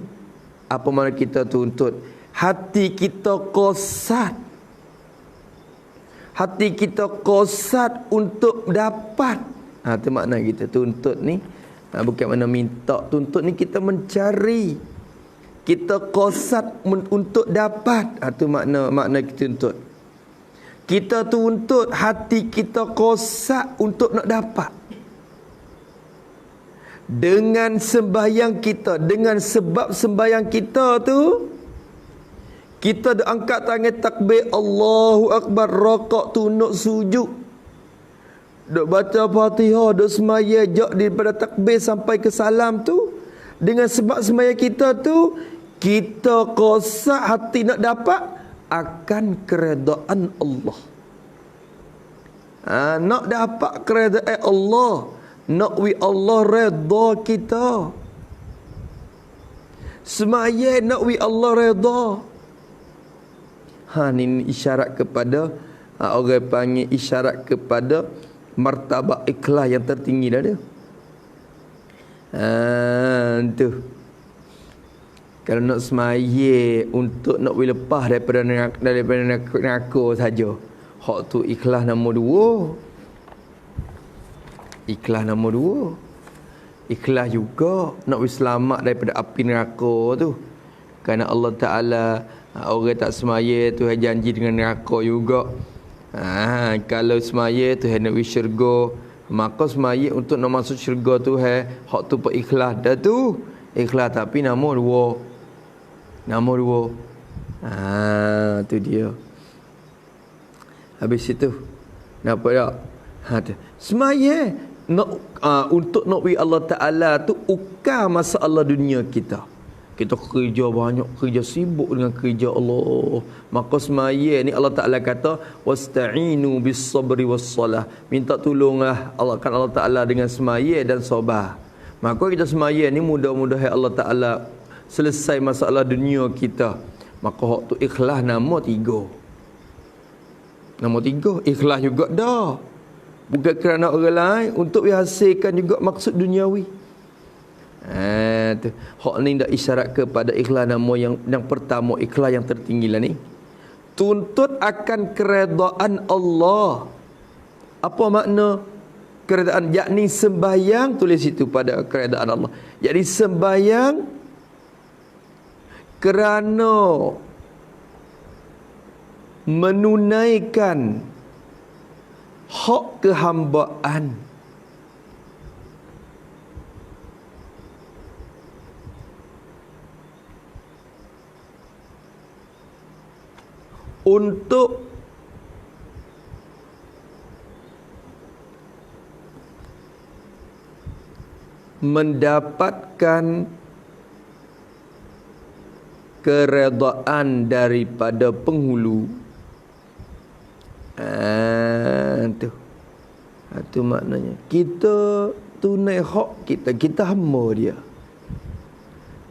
Apa makna kita tuntut? Hati kita kosat. Hati kita kosat untuk dapat. Itu makna kita tuntut ni. Bukan mana minta. Tuntut ni kita mencari. Kita kosat untuk dapat. Itu makna kita tuntut. Kita tuntut hati kita kosat untuk nak dapat. Dengan sembahyang kita, dengan sebab sembahyang kita tu, kita dah angkat tangan takbir Allahu Akbar, rakaat, tunduk, sujud. Duk baca Fatihah, duk semaya jak daripada takbir sampai ke salam tu. Dengan sebab semaya kita tu, kita kosak hati nak dapat akan keredaan Allah. Nak dapat keredaan Allah, nak Allah redha kita. Semaya nak Allah redha. Ini isyarat kepada orang panggil isyarat kepada martabat ikhlas yang tertinggi dah dia. Tu. Kalau nak semaya untuk nak lepas daripada neraka saja, hak tu ikhlas nombor 2. Ikhlas nombor 2. Ikhlas juga nak selamat daripada api neraka tu. Kerana Allah Ta'ala, orang tak semaya tu janji dengan neraka juga. Kalau semaya tu nak pergi syurga, maka semaya untuk nak masuk syurga tu hak tu pun ikhlas dah tu. Ikhlas tapi nombor 2. Nombor 2. Tu dia. Habis itu nampak tak? Semaya nak untuk nak pergi Allah Ta'ala tu ukar masalah dunia kita. Kita kerja banyak, kerja sibuk dengan kerja Allah. Maka semaya ni Allah Ta'ala kata wasta'inu bis sabri was salah. Minta tolonglah Allah Ta'ala dengan semaya dan sabar. Maka kita semaya ni mudah-mudahan Allah Ta'ala selesai masalah dunia kita. Maka hak tu ikhlas nombor 3. Nombor 3 ikhlas juga dah. Bukan kerana orang lain, untuk dihasilkan juga maksud duniawi. Tu. Hak ni dah isyarat kepada ikhlas nama yang pertama, ikhlas yang tertinggi lah ni. Tuntut akan keredaan Allah. Apa makna keredaan? Yakni sembahyang, tulis itu pada keredaan Allah. Yakni sembahyang kerana menunaikan hak kehambaan. Untuk mendapatkan keredaan daripada penghulu. Tu maknanya kita tunai hak kita hamba dia.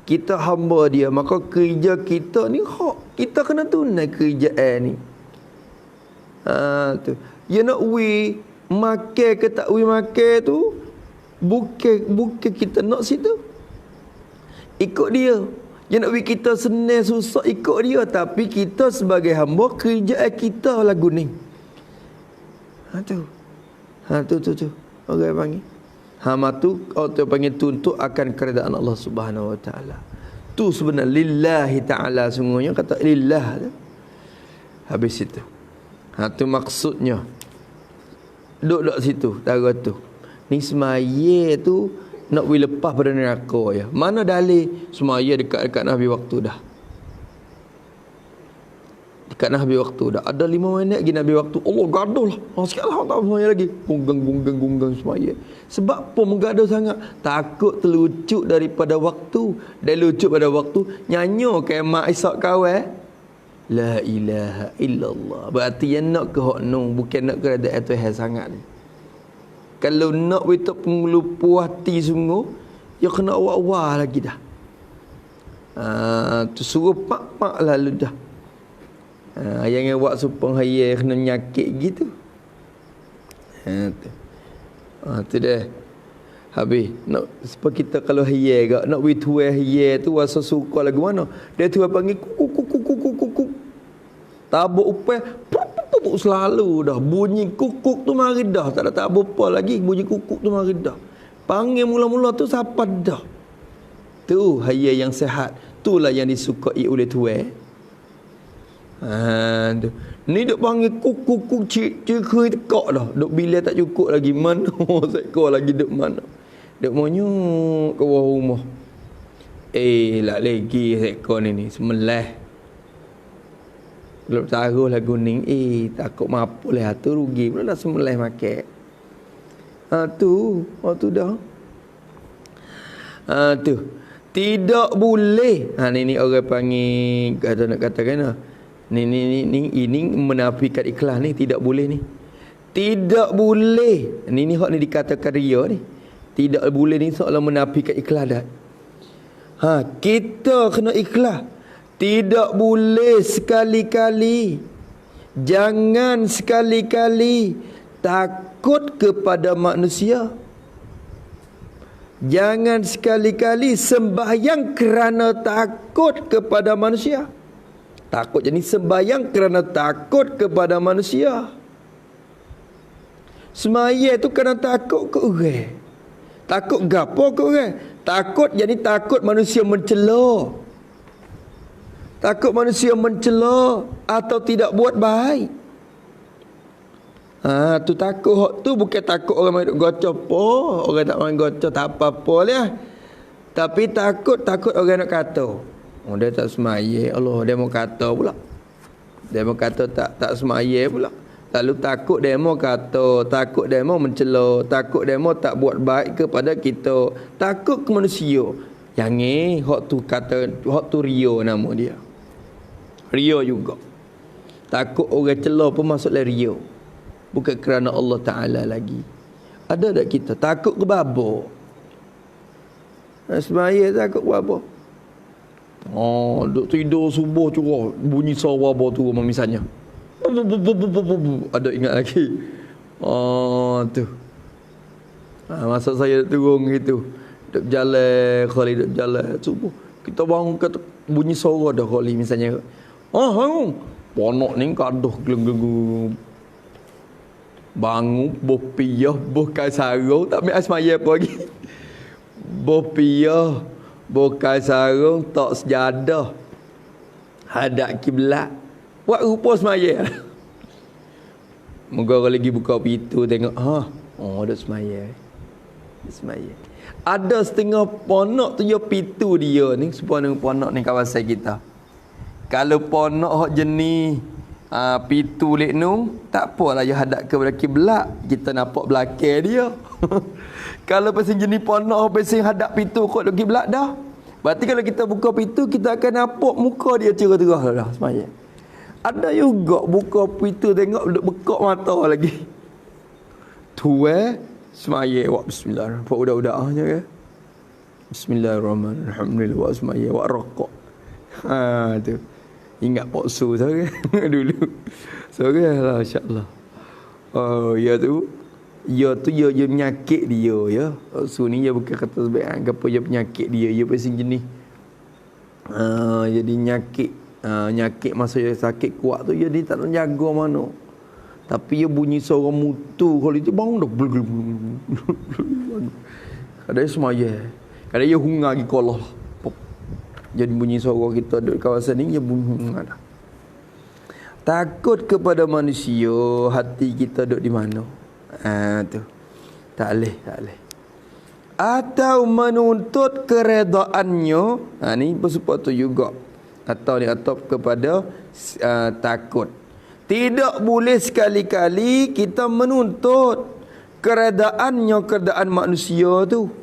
Kita hamba dia, maka kerja kita ni hak. Kita kena tunai kerjaan ni. Tu. Ya nak makan ke tak makan tu bukan kita nak situ. Ikut dia. Ya nak kita senang susah ikut dia, tapi kita sebagai hamba kerjaan kita lagu ni. Tu. Orang panggil. Tu orang panggil tuntut akan keredaan Allah Subhanahu Wa Taala. Tu sebenarnya lillahi ta'ala, sungguhnya kata lillah. Habis itu Tu maksudnya. Duduk situ, darah tu. Ni semaya tu nak we lepas pada neraka ya. Mana dalil semaya dekat Nabi waktu dah. Dekat Nabi waktu dah. Ada 5 minit lagi Nabi waktu. Allah gaduh lah. Sekarang tak semaya lagi. Gunggang semaya. Sebab apa menggaduh sangat? Takut terlucut daripada waktu. Dan lucut pada waktu. Nyanyo kayak mak isak kawan. La ilaha illallah. Berarti yang nak ke hak nung. Bukan nak ke ada Tuhan sangat ni. Kalau nak kita pengelupu hati sungguh. Ya kena awal-awal lagi dah. Tu suruh pak-pak lalu dah. Yang buat supang hayai kena nyakit gitu. Tu dah. Habis nak sebab kita kalau hayai gak nak we tuai hayai tu rasa suka lagu mana? Dia tu panggil kuk. Tabuk upai selalu dah. Bunyi kukuk tu mari dah. Tak ada tak apa lagi. Bunyi kukuk tu mari dah. Panggil mula-mula tu siapa dah. Tu hayai yang sehat. Itulah yang disukai oleh tuai. Tu. Ni duk panggil kuk cikui tekak dah. Duk bila tak cukup lagi. Mana seekor lagi duk mana. Duk monyok ke bawah rumah. Lah lagi seekor ni. Semelah. Belum taruh lah kuning. Takut mampu lah. Tu rugi pula dah semelah makan. Tu dah. Tu. Tidak boleh. Ni orang panggil. Kata nak katakan lah. Ini menafikan ikhlas ni. Tidak boleh ni. Tidak boleh. Ni hak ni dikatakan ria ni. Tidak boleh ni seolah menafikan ikhlas dah. Kita kena ikhlas. Tidak boleh sekali-kali. Jangan sekali-kali takut kepada manusia. Jangan sekali-kali sembahyang kerana takut kepada manusia. Takut jadi sembahyang kerana takut kepada manusia. Semaya tu kerana takut ke orang. Takut gapo ke orang? Takut jadi takut manusia mencela. Takut manusia mencela atau tidak buat baik. Tu takut hak tu bukan takut orang main gocor apa, orang tak main gocor tak apa-apa lah. Tapi takut orang nak kata. Dia tak semaya. Allah, dia mau kata pula. Dia mau kata tak semaya pula. Lalu takut dia mau kata, takut dia mau mencela, takut dia mau tak buat baik kepada kita. Takut ke manusia. Jangan hak tu kata, hak tu ria nama dia. Ria juga. Takut orang celah pun masuklah ria. Bukan kerana Allah Ta'ala lagi. Ada tak kita takut ke babo? Semaya takut ke babo? Duk tidur subuh curah. Bunyi suara babo tu misalnya. Ada ingat lagi. Tu. Masa saya turun gitu. Duk jalan, Khalid duk jalan subuh. Kita bangun kata bunyi suara dah Khalid misalnya. Ponok ni kaduh geleng-geleng. Bangun boh piyah, boh kai sarung, tak ambil asmaya apa lagi. Boh piyah, boh kai sarung, tak sejadah. Hadap kiblat. Buat rupa semaya. Moga orang lagi buka pintu tengok, ada semaya. Semaya. Ada setengah ponok tu ya pintu dia ni, sepanjang ponok ni kawasan kita. Kalau ponok hak jenis pintu lek nu, tak apalah dia hadap kepada kiblat, kita nampak belakang dia. Kalau pasal jenis ponok pasal hadap pintu kod kiblat dah. Berarti kalau kita buka pintu kita akan nampak muka dia cerah-cerah dah semaya. Ada juga buka pintu tengok duk bekak mata lagi. Tu semaya buat bismillah. Buat udah-udahnya ke. Bismillahirrahmanirrahim. Alhamdulillah buat semaya buat rokok. Tu. Ingat Pak Su saya dulu. Soranglah insya-Allah. Ya tu dia penyakit dia ya. Pak Su ni dia bukan kata sebaik apa dia penyakit dia pasal jenis. Jadi nyakit masa dia sakit kuat tu dia tak nak jaga mana. Tapi dia bunyi suara mutu kalau dia bangun dah. Kadang semaya. Kadang dia hungar lagi kolah. Jadi bunyi suara kita duduk kawasan ni dia bunyi hungar dah. Takut kepada manusia, hati kita duduk di mana? Tu. Tak boleh. Atau menuntut keredaannya, ni bersumpah tu juga. Atau ni atau kepada takut. Tidak boleh sekali-kali kita menuntut keredaan manusia tu.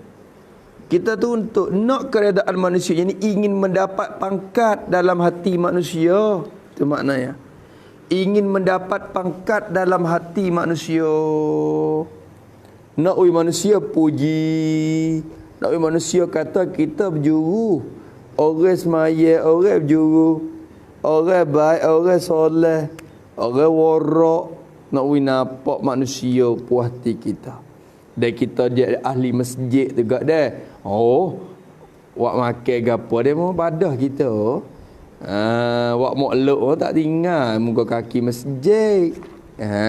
Kita tu untuk nak keredaan manusia ini ingin mendapat pangkat dalam hati manusia. Itu maknanya. Ingin mendapat pangkat dalam hati manusia. Nak manusia puji. Nak manusia kata kita berjuru. Orang semaya, orang berjuru. Orang baik, orang soleh. Orang warak. Nak nampak manusia puas hati kita. Dan kita dia ahli masjid juga dah. Wak makan gapo dia mau badah kita. Wak makluk tak tinggal muka kaki masjid.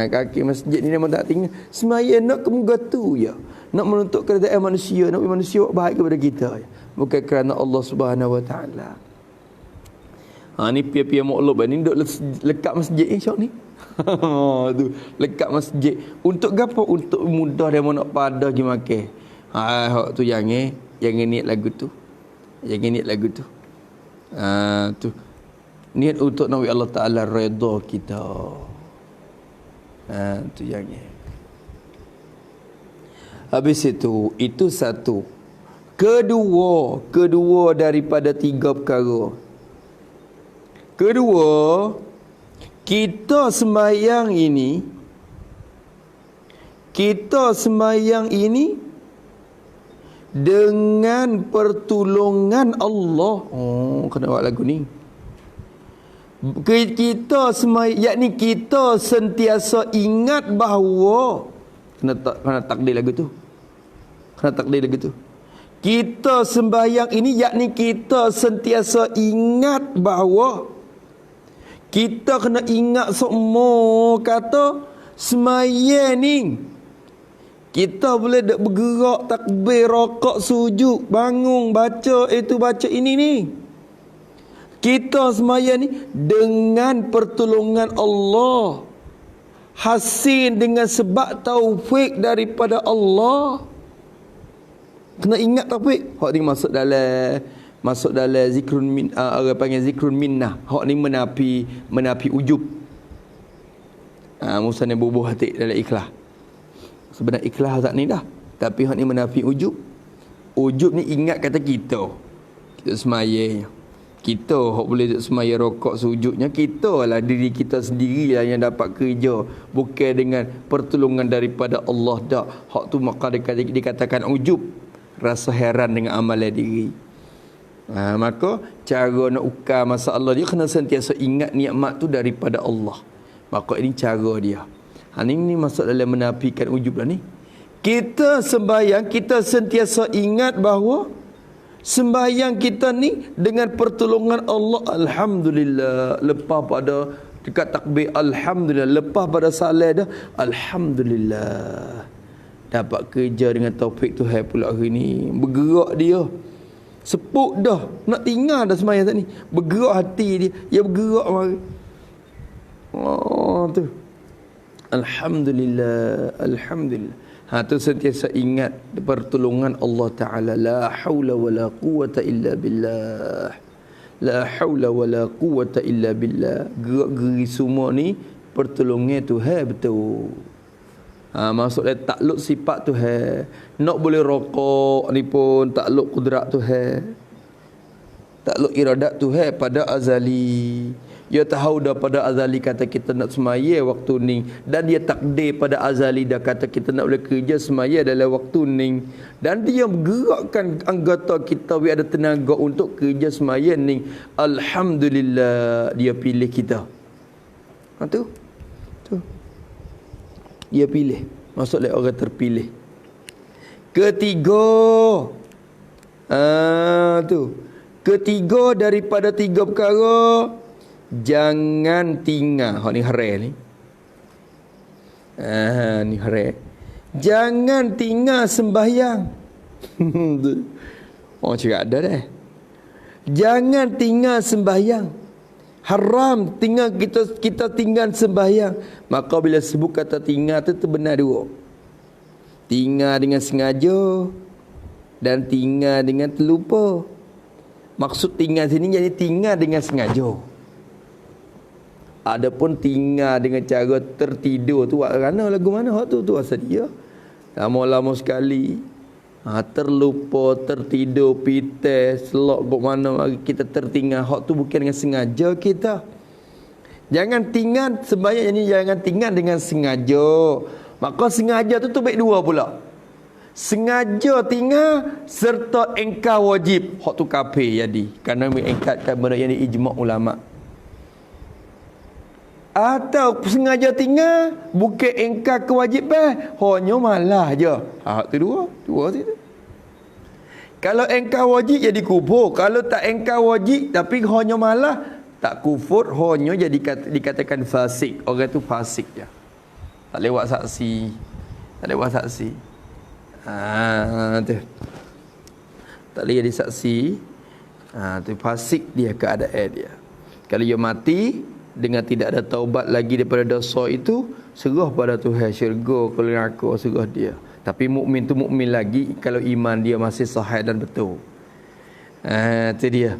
Kaki masjid ni memang tak tinggal. Semaya nak ke muka tu ya. Nak menuntut keredaan manusia, nak manusia baik kepada kita. Bukan kerana Allah Subhanahu Wa Taala. Ni pia-pia makluk ni duk lekat masjid insya ni. Tu lekat masjid untuk gapo? Untuk mudah dia nak pada pergi makan. Hak tu jangan niat lagu tu. Jangan niat lagu tu. Tu niat untuk nawi Allah Taala redha kita. Tu jangan. Habis itu satu. Kedua daripada tiga perkara. Kedua, kita sembahyang ini dengan pertolongan Allah. Kena buat lagu ni. Kita sembahyang, yakni kita sentiasa ingat bahawa kena takdir lagu tu. Kita sembahyang ini yakni kita sentiasa ingat bahawa kita kena ingat semua kata sembahyang ni. Kita boleh bergerak takbir, rakaat, sujud, bangun, baca itu, baca ini ni. Kita sembahyang ni dengan pertolongan Allah. Hasil dengan sebab taufik daripada Allah. Kena ingat taufik. Hak ni masuk dalam zikrun min, orang panggil zikrun minnah. Hak ni menapi ujub. Musa ni bubuh hati dalam ikhlas. Sebenarnya ikhlas tak ni dah. Tapi hak ni menapi ujub. Ujub ni ingat kata kita semayang. Kita hak boleh semaya rokok sujudnya, kita lah diri kita sendiri lah yang dapat kerja, bukan dengan pertolongan daripada Allah dak. Hak tu maka dikatakan ujub, rasa heran dengan amalan diri. Maka cara nak ukar masalah dia kena sentiasa ingat nikmat tu daripada Allah. Maka ini cara dia. Ini masuk dalam menafikan ujub lah ni. Kita sembahyang, kita sentiasa ingat bahawa sembahyang kita ni dengan pertolongan Allah. Alhamdulillah. Lepas pada dekat takbir alhamdulillah, lepas pada salat dah alhamdulillah. Dapat kerja dengan taufik Tuhan pula hari ni. Bergerak dia. Sepuk dah. Nak tinggal dah sembahyang tak ni. Bergerak hati dia. Dia bergerak mari. Tu. Alhamdulillah. Alhamdulillah. Tu sentiasa ingat pertolongan Allah Ta'ala. La hawla wa la quwata illa billah. La hawla wa la quwata illa billah. Gerak-geri semua ni pertolongan Tuhan betul. Maksudnya takluk sifat Tuhan. Nak boleh rokok ni pun takluk kudrat Tuhan. Takluk iradat Tuhan pada azali. Dia tahu dah pada azali kata kita nak semaya waktu ni. Dan dia takdir pada azali dah kata kita nak boleh kerja semaya dalam waktu ni. Dan dia menggerakkan anggota kita biar ada tenaga untuk kerja semaya ni. Alhamdulillah dia pilih kita. Tu. Dia pilih. Maksudnya orang terpilih. Ketiga. Ketiga daripada tiga perkara. Jangan tinggal. Ni haram ni. Ni haram. Jangan tinggal sembahyang. Orang cakap ada dah. Jangan tinggal sembahyang. Haram tinggal kita tinggal sembahyang. Maka bila sebut kata tinggal tu benar dua. Tinggal dengan sengaja dan tinggal dengan terlupa. Maksud tinggal sini jadi tinggal dengan sengaja. Adapun tinggal dengan cara tertidur tu kerana lagu mana hak tu asal dia. Lama-lama sekali terlupa, tertidur, pites, selok kok mana kita tertinggal. Hak tu bukan dengan sengaja kita. Jangan tinggal sembahyang ini, jangan tinggal dengan sengaja. Maka sengaja tu baik dua pula. Sengaja tinggal serta engkar wajib. Hak tu kafir jadi. Kerana mengingkatkan benda yang ijma' ulama'. Atau sengaja tinggal bukan engkar kewajipan, hanya malah je. Hak tu dua situ. Kalau engkar wajib jadi kufur, kalau tak engkar wajib tapi hanya malah tak kufur, hanya jadi dikatakan fasik. Orang tu fasik je. Tak lewat saksi. Tu. Tak boleh jadi saksi. Tu fasik dia keadaan dia. Kalau dia mati dengan tidak ada taubat lagi daripada dosa itu, serah pada Tuhan, syurga kalau neraka serah dia. Tapi mukmin tu mukmin lagi kalau iman dia masih sahih dan betul. Tu dia.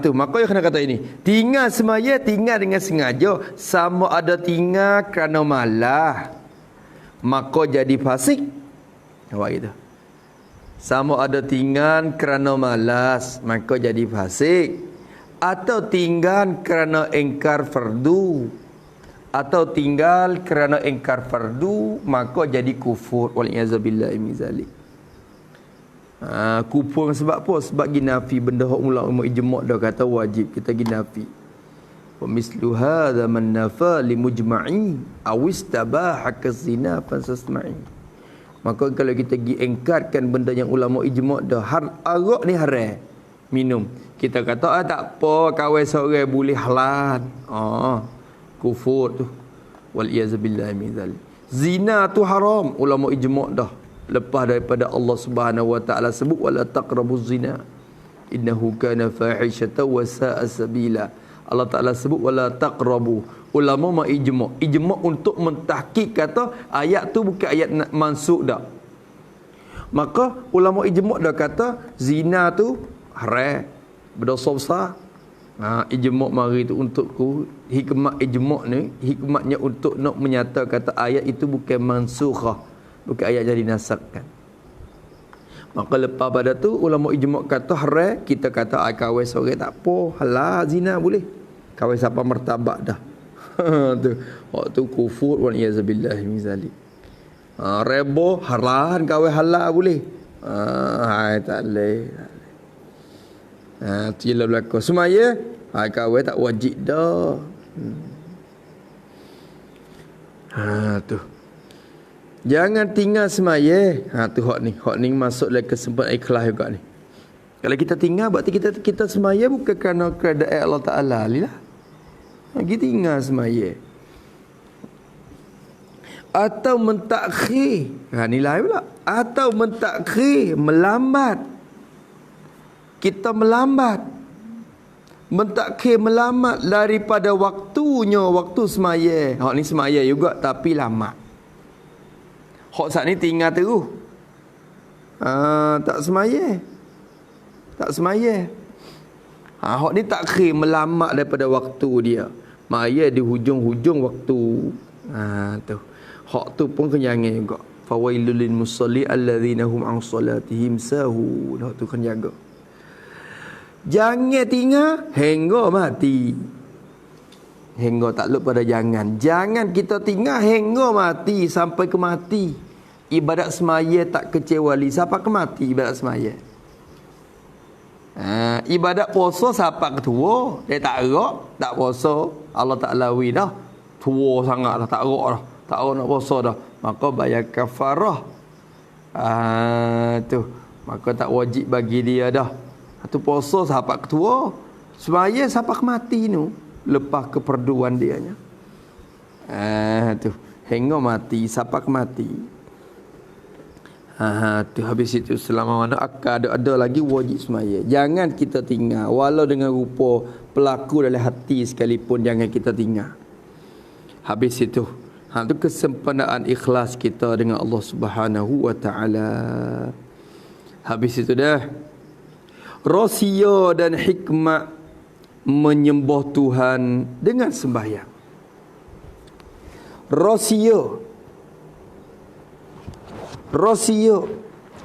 Tu maka dia kena kata ini. Tinggal semaya, tinggal dengan sengaja, sama ada tinggal kerana malah, maka jadi fasik. Awak gitu. Sama ada tinggal kerana malas, maka jadi fasik. Atau tinggal kerana engkar fardu, atau tinggal kerana engkar fardu, maka jadi kufur. Waliyazabillahi min zalik. Kufur sebab apa? Sebab ginafi benda hak ulama ijma' dah kata wajib, kita ginafi. Wa mislu hadza man nafa li mujma'i aw istabaha kazina fasasma'i. Maka kalau kita pergi engkarkan benda yang ulama ijma' dah, arak ni haram minum, kita kata tak apa, kawan seorang boleh halal. Kufur tu. Wal iyazabillahi min zalik. Zina tu haram, ulama ijma' dah. Lepas daripada Allah Subhanahu wa taala sebut wala taqrabuz zina innahu kana fahishatan wa sa'a sabila. Allah Taala sebut wala taqrabu. Ulama ijma' untuk mentahqiq kata ayat tu bukan ayat mansukh dah. Maka ulama ijma' dah kata zina tu haram, berdosa besar. Ijma' mari tu untukku. Hikmat ijma' ni, hikmatnya untuk nak menyatakan kata ayat itu bukan mansukhah, bukan ayat jadi nasakkan. Maka lepas pada tu ulama ijma' kata haram, kita kata kawin seorang tak apa, halal zina boleh. Kawin siapa martabak dah. Tu waktu kufur wa iyazabillahi min zalik. Rebo halal, kawin halal boleh. Tak boleh. Tu ialah berlaku. Semaya kawin tak wajib dah. Tu. Jangan tinggal semaya. Tu hak ni masuk dalam kesempatan ikhlas juga ni. Kalau kita tinggal berarti kita semaya bukan kerana keadaan Allah Taala lah. Kita tinggal semaya. Atau mentakhir. Ni lain pula. Atau mentakhir, melambat. Kita melambat. Mentakhir, melambat daripada waktunya, waktu semaya. Hak ni semaya juga tapi lambat. Hak saat ni tinggal terus. Tak semaya. Tak semaya. Hak ni takhir, melambat daripada waktu dia. Maya di hujung-hujung waktu. Tu. Hak tu pun kena jaga juga. Fawailul lil musalli alladzina hum an salatihim sahun. Hak tu kena jaga. Jangan tinggal hingga mati. Hingga tak lupa pada jangan. Jangan kita tinggal hingga mati, sampai ke mati. Ibadat semaya tak kecewali siapa ke mati ibadat semaya. Ibadat puasa siapa ketua, dia tak erak, tak puasa, Allah tak lawi dah. Tua sangat dah, tak erak dah. Tak erak nak puasa dah. Maka bayar kafarah. Tu. Maka tak wajib bagi dia dah. Tu puasa siapa ketua, semaya siapa ke mati tu. Lepas keperduan dia nya. Tu. Hingga mati, siapa ke mati. Tu habis itu selama mana ada lagi wajib semaya. Jangan kita tinggal walau dengan rupa pelaku dalam hati sekalipun, jangan kita tinggal. Habis itu tu kesempurnaan ikhlas kita dengan Allah Subhanahu wa taala. Habis itu dah rahsia dan hikmat menyembah Tuhan dengan sembahyang. Rahsia.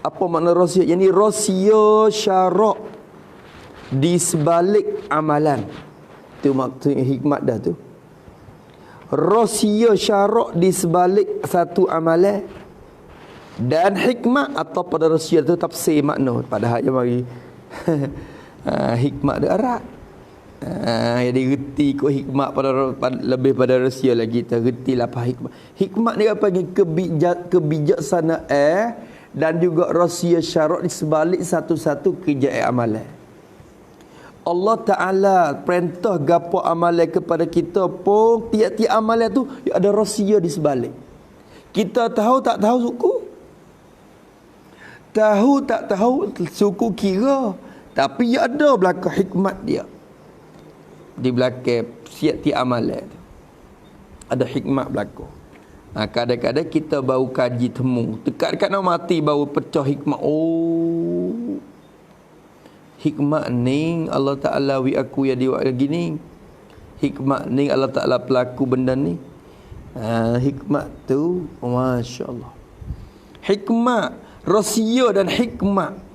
Apa makna rahsia? Yang ni rahsia syarak di sebalik amalan. Tu maksudnya hikmat dah tu. Rahsia syarak di sebalik satu amalan. Dan hikmat atau pada rahsia tu tafsir makna. Padahal dia bagi hikmat dia Arab. Jadi reti kot hikmat lebih pada rahsia lagi. Kita reti lah apa hikmat. Hikmat ni apa panggil kebijaksanaan dan juga rahsia syarak di sebalik satu-satu kerja amalan. Allah Ta'ala perintah gapo amalan kepada kita pun tiap-tiap amalan tu ada rahsia di sebalik. Kita tahu tak tahu suku. Tahu tak tahu suku kira. Tapi ada belakang hikmat dia. Di belakang tiap-tiap amalan tu ada hikmat belakang. Kadang-kadang kita baru kaji temu, dekat-dekat nak mati baru pecah hikmat. Oh, hikmat ni Allah Ta'ala wi aku ya diwak gini. Hikmat ni Allah Ta'ala pelaku benda ni. Hikmat tu Masya Allah. Hikmat, rahsia dan hikmat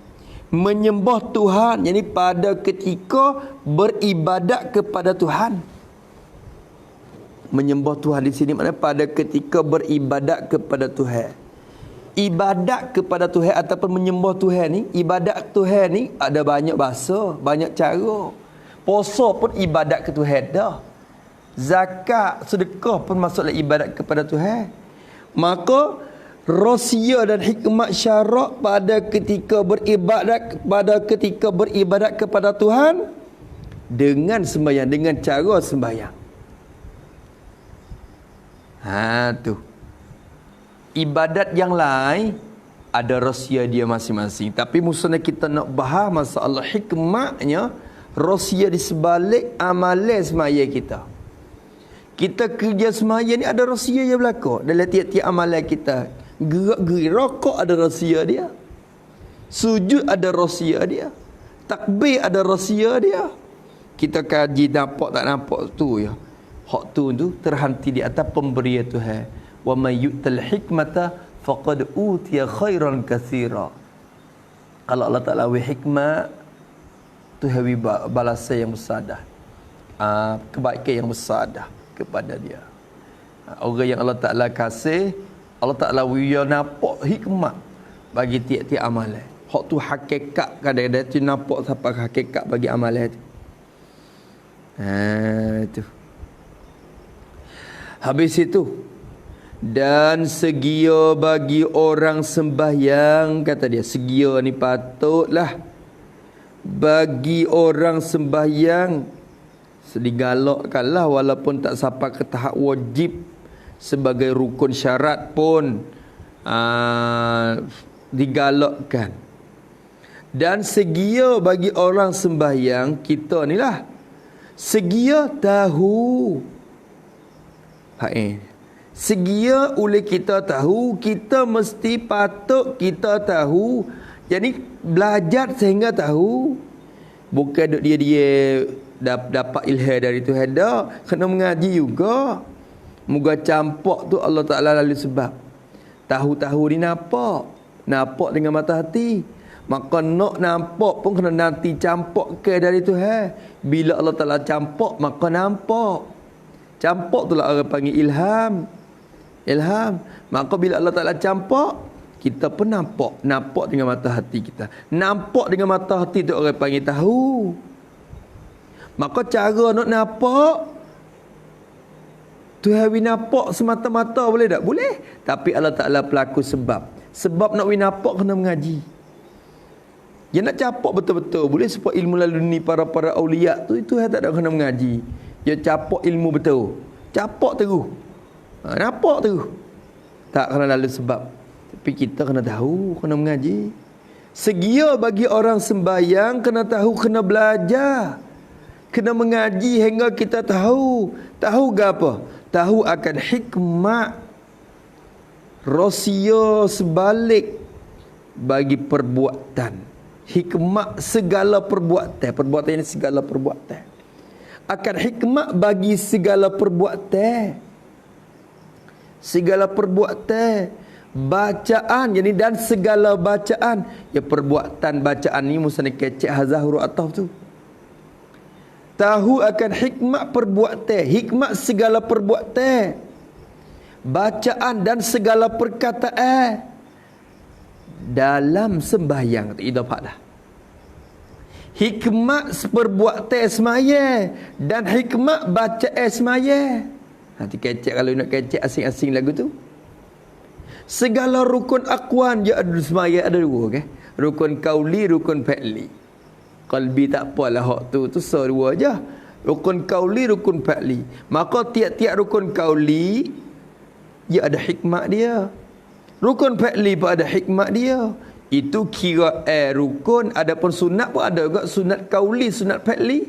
menyembah Tuhan, yakni pada ketika beribadat kepada Tuhan. Menyembah Tuhan di sini maknanya pada ketika beribadat kepada Tuhan. Ibadat kepada Tuhan ataupun menyembah Tuhan ni, ibadat Tuhan ni ada banyak bahasa, banyak cara. Puasa pun ibadat ke Tuhan dah. Zakat, sedekah pun masuklah ibadat kepada Tuhan. Maka rahsia dan hikmat syarak pada ketika beribadat kepada Tuhan dengan sembahyang, dengan cara sembahyang. Tu. Ibadat yang lain ada rahsia dia masing-masing. Tapi musuhnya kita nak bahas masalah hikmatnya, rahsia di sebalik amalan sembahyang kita. Kita kerja sembahyang ni ada rahsia yang berlaku dalam tiap-tiap amalan kita. Gerak-gerik rokok ada rahsia dia. Sujud ada rahsia dia. Takbir ada rahsia dia. Kita kaji nampak tak nampak tu ya. Hak tu terhenti di atas pemberian Tuhan. Wa may yu'tal hikmata faqad utiya khairan katsira. Kalau Allah Taala wi hikmat, Tuhan wi balasan yang besar dah. Kebaikan yang besar dah kepada dia. Orang yang Allah Taala kasih, Allah Ta'ala wiyah nampak hikmat bagi tiap-tiap amalan. Hak tu hakikat, kadang-kadang tu nampak sampai hakikat bagi amalan tu. Itu. Habis itu, dan segia bagi orang sembahyang, kata dia, segia ni patutlah bagi orang sembahyang digalakkanlah walaupun tak sampai ke tahap wajib. Sebagai rukun syarat pun digalakkan. Dan segia bagi orang sembahyang kita ni lah, segia tahu. Segia oleh kita tahu, kita mesti patut kita tahu. Jadi belajar sehingga tahu. Bukan duk dia dapat ilham dari Tuhan dah, kena mengaji juga. Moga campak tu Allah Ta'ala lalu sebab. Tahu-tahu ni nampak. Nampak dengan mata hati. Maka nak nampak pun kena nanti campak ke dari Tuhan. Bila Allah Ta'ala campak, maka nampak. Campak tu lah orang panggil ilham. Ilham. Maka bila Allah Ta'ala campak, kita pun nampak. Nampak dengan mata hati kita. Nampak dengan mata hati tu orang panggil tahu. Maka cara nak nampak, Tuhan wi nampak semata-mata boleh tak? Boleh. Tapi Allah Ta'ala pelaku sebab. Sebab nak wi nampak kena mengaji. Dia nak capak betul-betul. Boleh sebab ilmu lalu ni para awliya tu, itu tak ada kena mengaji. Dia capak ilmu betul. Capak terus. Nampak terus. Tak kena lalu sebab. Tapi kita kena tahu, kena mengaji. Segia bagi orang sembahyang, kena tahu, kena belajar. Kena mengaji hingga kita tahu. Tahu ke apa? Tahu akan hikmah rasio sebalik bagi perbuatan. Hikmah segala perbuatan. Perbuatan ini segala perbuatan. Akan hikmah bagi segala perbuatan. Segala perbuatan. Bacaan, jadi dan segala bacaan. Ya, perbuatan bacaan ni musnah kecek hazah huruf ataf tu. Tahu akan hikmah perbuatan, hikmah segala perbuatan. Bacaan dan segala perkataan dalam sembahyang. Idafah dah. Hikmah perbuatan semaya dan hikmah baca semaya. Nanti kecek, kalau nak kecek asing-asing lagu tu. Segala rukun akuan je ada semaya, ada dua ke? Rukun kauli, rukun fi'li. Qalbi tak apalah hak tu so dua je. Rukun kauli, rukun fi'li. Maka tiap-tiap rukun kauli dia ada hikmat dia. Rukun fi'li pun ada hikmat dia. Itu kira rukun. Adapun sunat pun ada juga. Sunat kauli, sunat fi'li.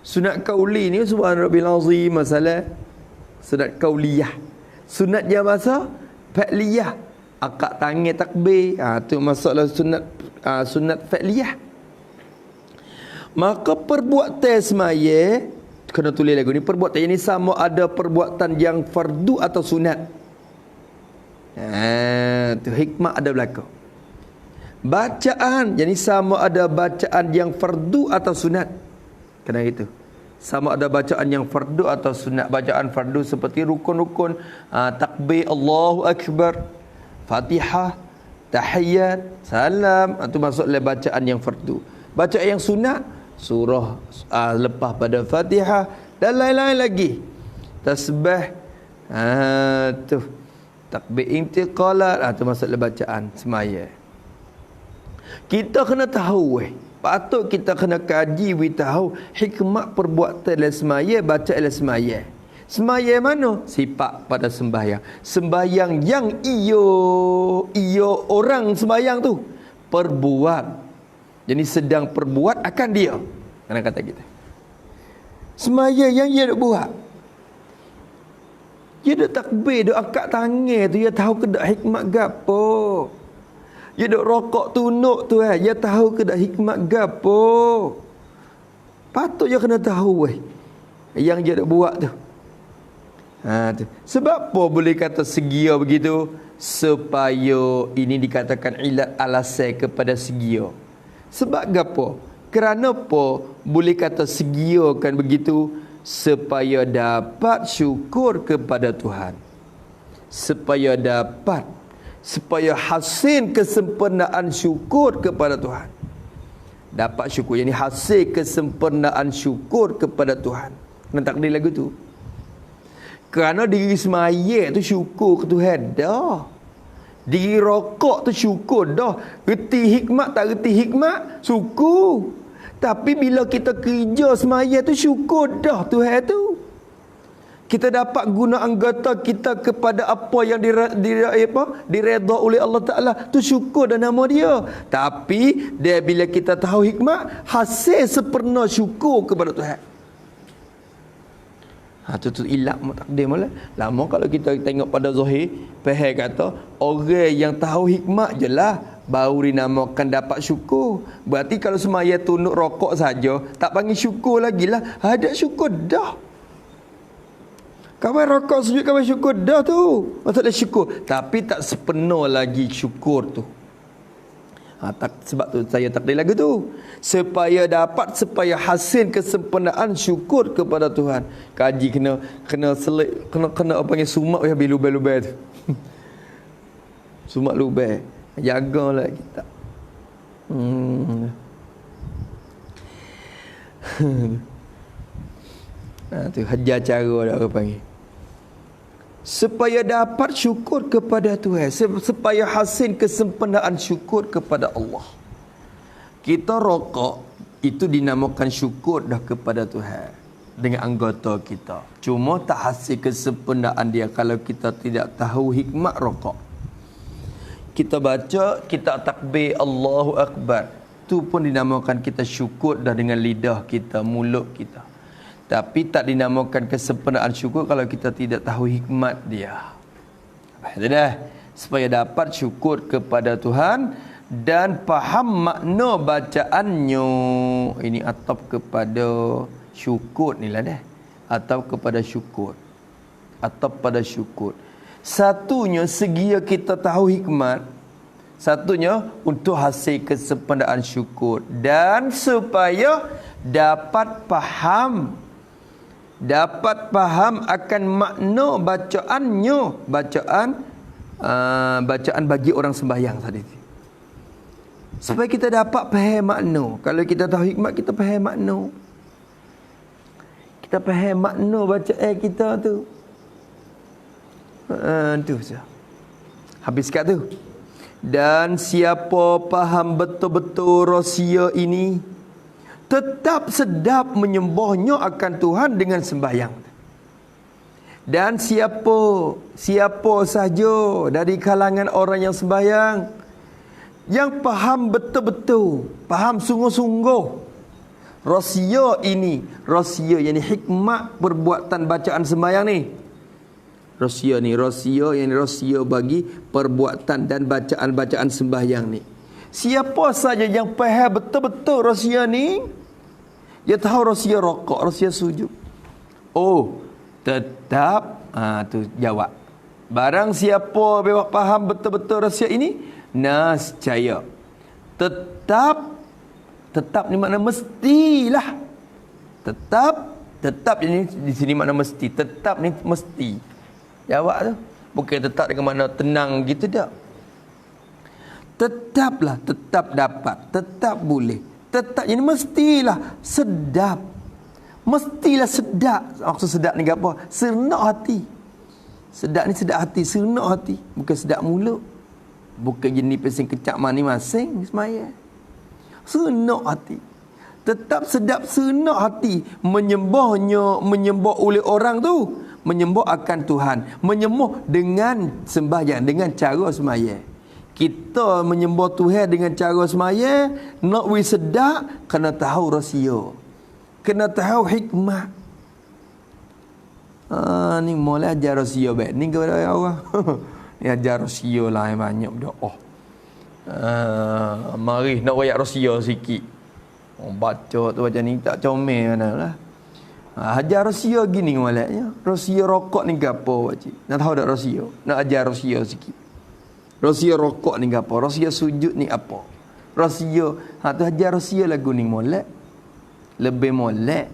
Sunat kauli ni subhan rabbil azim masalah. Sunat kauliyah. Sunat dia masa fi'liyah. Akak tangan takbir. Tu masalah sunat sunat fi'liyah. Maka perbuatan semaya kena tulis lagu ni, perbuatan ini sama ada perbuatan yang fardu atau sunat. Tu hikmah ada belaka. Bacaan, jadi sama ada bacaan yang fardu atau sunat. Kena gitu. Sama ada bacaan yang fardu atau sunat. Bacaan fardu seperti rukun-rukun, takbir, Allahu Akbar, Fatihah, tahiyat, salam. Itu masuklah bacaan yang fardu. Bacaan yang sunat, surah lepas pada Fatihah dan lain-lain lagi. Tasbih, tu takbir intiqalat, tu masuklah bacaan semaya. Kita kena tahu patut kita kena kaji, we tahu hikmah perbuatan dalam semaya, baca dalam semaya. Semaya mana? Sifat pada sembahyang. Sembahyang yang iyo orang sembahyang tu perbuat. Jadi sedang perbuat akan dia. Kena kata kita. Semaya yang dia nak buat. Dia duk takbir, duk angkat tangan tu, dia tahu ke tak hikmat gapo. Dia duk rokok tunuk tu dia tahu ke tak hikmat gapo. Patut dia kena tahu yang dia duk buat tu. Tu. Sebab apa boleh kata segia begitu? Supaya ini dikatakan ilat alasan kepada segia. Sebab gapo? Kerana apa boleh kata segia kan begitu? Supaya dapat syukur kepada Tuhan. Supaya hasil kesempurnaan syukur kepada Tuhan. Dapat syukur, yang ini hasil kesempurnaan syukur kepada Tuhan. Kena takdir lagu tu. Kerana diri semaya tu syukur ke Tuhan dah. Diri rokok tu syukur dah. Reti hikmat tak reti hikmat, syukur. Tapi bila kita kerja semaya tu syukur dah Tuhan tu. Kita dapat guna anggota kita kepada apa yang direda oleh Allah Ta'ala. Tu syukur dan nama dia. Tapi dia bila kita tahu hikmah, hasil sempurna syukur kepada Tuhan. Tu ilat takdir malah. Lama kalau kita tengok pada Zahir, faham kata orang yang tahu hikmah je lah baru dinamakan dapat syukur. Berarti kalau semaya tunduk rokok saja tak panggil syukur lagi lah. Ada syukur dah. Kawan rokok sujud, kawan syukur dah tu. Maksudnya syukur. Tapi tak sepenuh lagi syukur tu. Sebab tu saya takdir lagu tu. Supaya hasil kesempurnaan syukur kepada Tuhan. Kaji kena apa panggil sumak ya bilu-bilu tu. Sumak lubai. Jagalah kita. Tu hajar cara dah orang panggil. Supaya dapat syukur kepada Tuhan, supaya hasil kesempurnaan syukur kepada Allah. Kita rokok itu dinamakan syukur dah kepada Tuhan dengan anggota kita. Cuma tak hasil kesempurnaan dia kalau kita tidak tahu hikmat rokok. kita baca, kita takbir Allahu Akbar, tu pun dinamakan kita syukur dah dengan lidah kita, mulut kita. Tapi tak dinamakan kesempurnaan syukur kalau kita tidak tahu hikmat dia. Itu dah, supaya dapat syukur kepada Tuhan dan faham makna bacaannya. Ini atap kepada syukur ni lah dah. Atap kepada syukur. Atap pada syukur. Satunya segia kita tahu hikmat, satunya untuk hasil kesempurnaan syukur dan supaya dapat faham akan makna bacaannya, bacaan bagi orang sembahyang tadi. Supaya kita dapat faham makna. Kalau kita tahu hikmat, kita faham makna. Kita faham makna bacaan kita tu. Tu saja. Habis kat tu. Dan siapa faham betul-betul rahsia ini, tetap sedap menyembahnya akan Tuhan dengan sembahyang. Dan siapa sahaja dari kalangan orang yang sembahyang, yang faham betul-betul, faham sungguh-sungguh rahsia ini, rahsia yang hikmat perbuatan bacaan sembahyang ni. Rahsia bagi perbuatan dan bacaan-bacaan sembahyang ni. Siapa saja yang faham betul-betul rahsia ni, dia tahu rahsia rokok, rahsia sujud. Oh, tetap tu jawab. Barang siapa faham betul-betul rahsia ini, nascaya. Tetap ni makna mestilah. Tetap ini di sini makna mesti. Tetap ni mesti. Jawab tu. Bukan tetap dengan makna tenang gitu tak. Tetaplah, tetap dapat, tetap boleh. Tetap ini mestilah sedap. Mestilah sedap. Maksud sedap ni apa? Serentak hati. Sedap ni sedap hati, serentak hati. Bukan sedap mulut. Bukan jenis pesing kecap mani masing semaya. Serentak hati. Tetap sedap serentak hati menyembah oleh orang tu. Menyembah akan Tuhan, menyembah dengan sembahyang, dengan cara sembahyang. Kita menyembah Tuhan dengan cara sembahyang, nak sedap, kena tahu rahsia, kena tahu hikmat. Ni mula ajar rahsia baik ni kepada orang. Ni ajar rahsia lah yang banyak berdoa. Mari nak royak rahsia sikit. Baca tu macam ni tak comel manalah. Ajar rahsia gini malaknya. Rahsia rokok ni gapo pakcik? Nak tahu tak rahsia? Nak ajar rahsia sikit. Rahsia rokok ni gapo? Rahsia sujud ni apa? Rahsia tu ajar rahsia lagu ni molek. Lebih molek.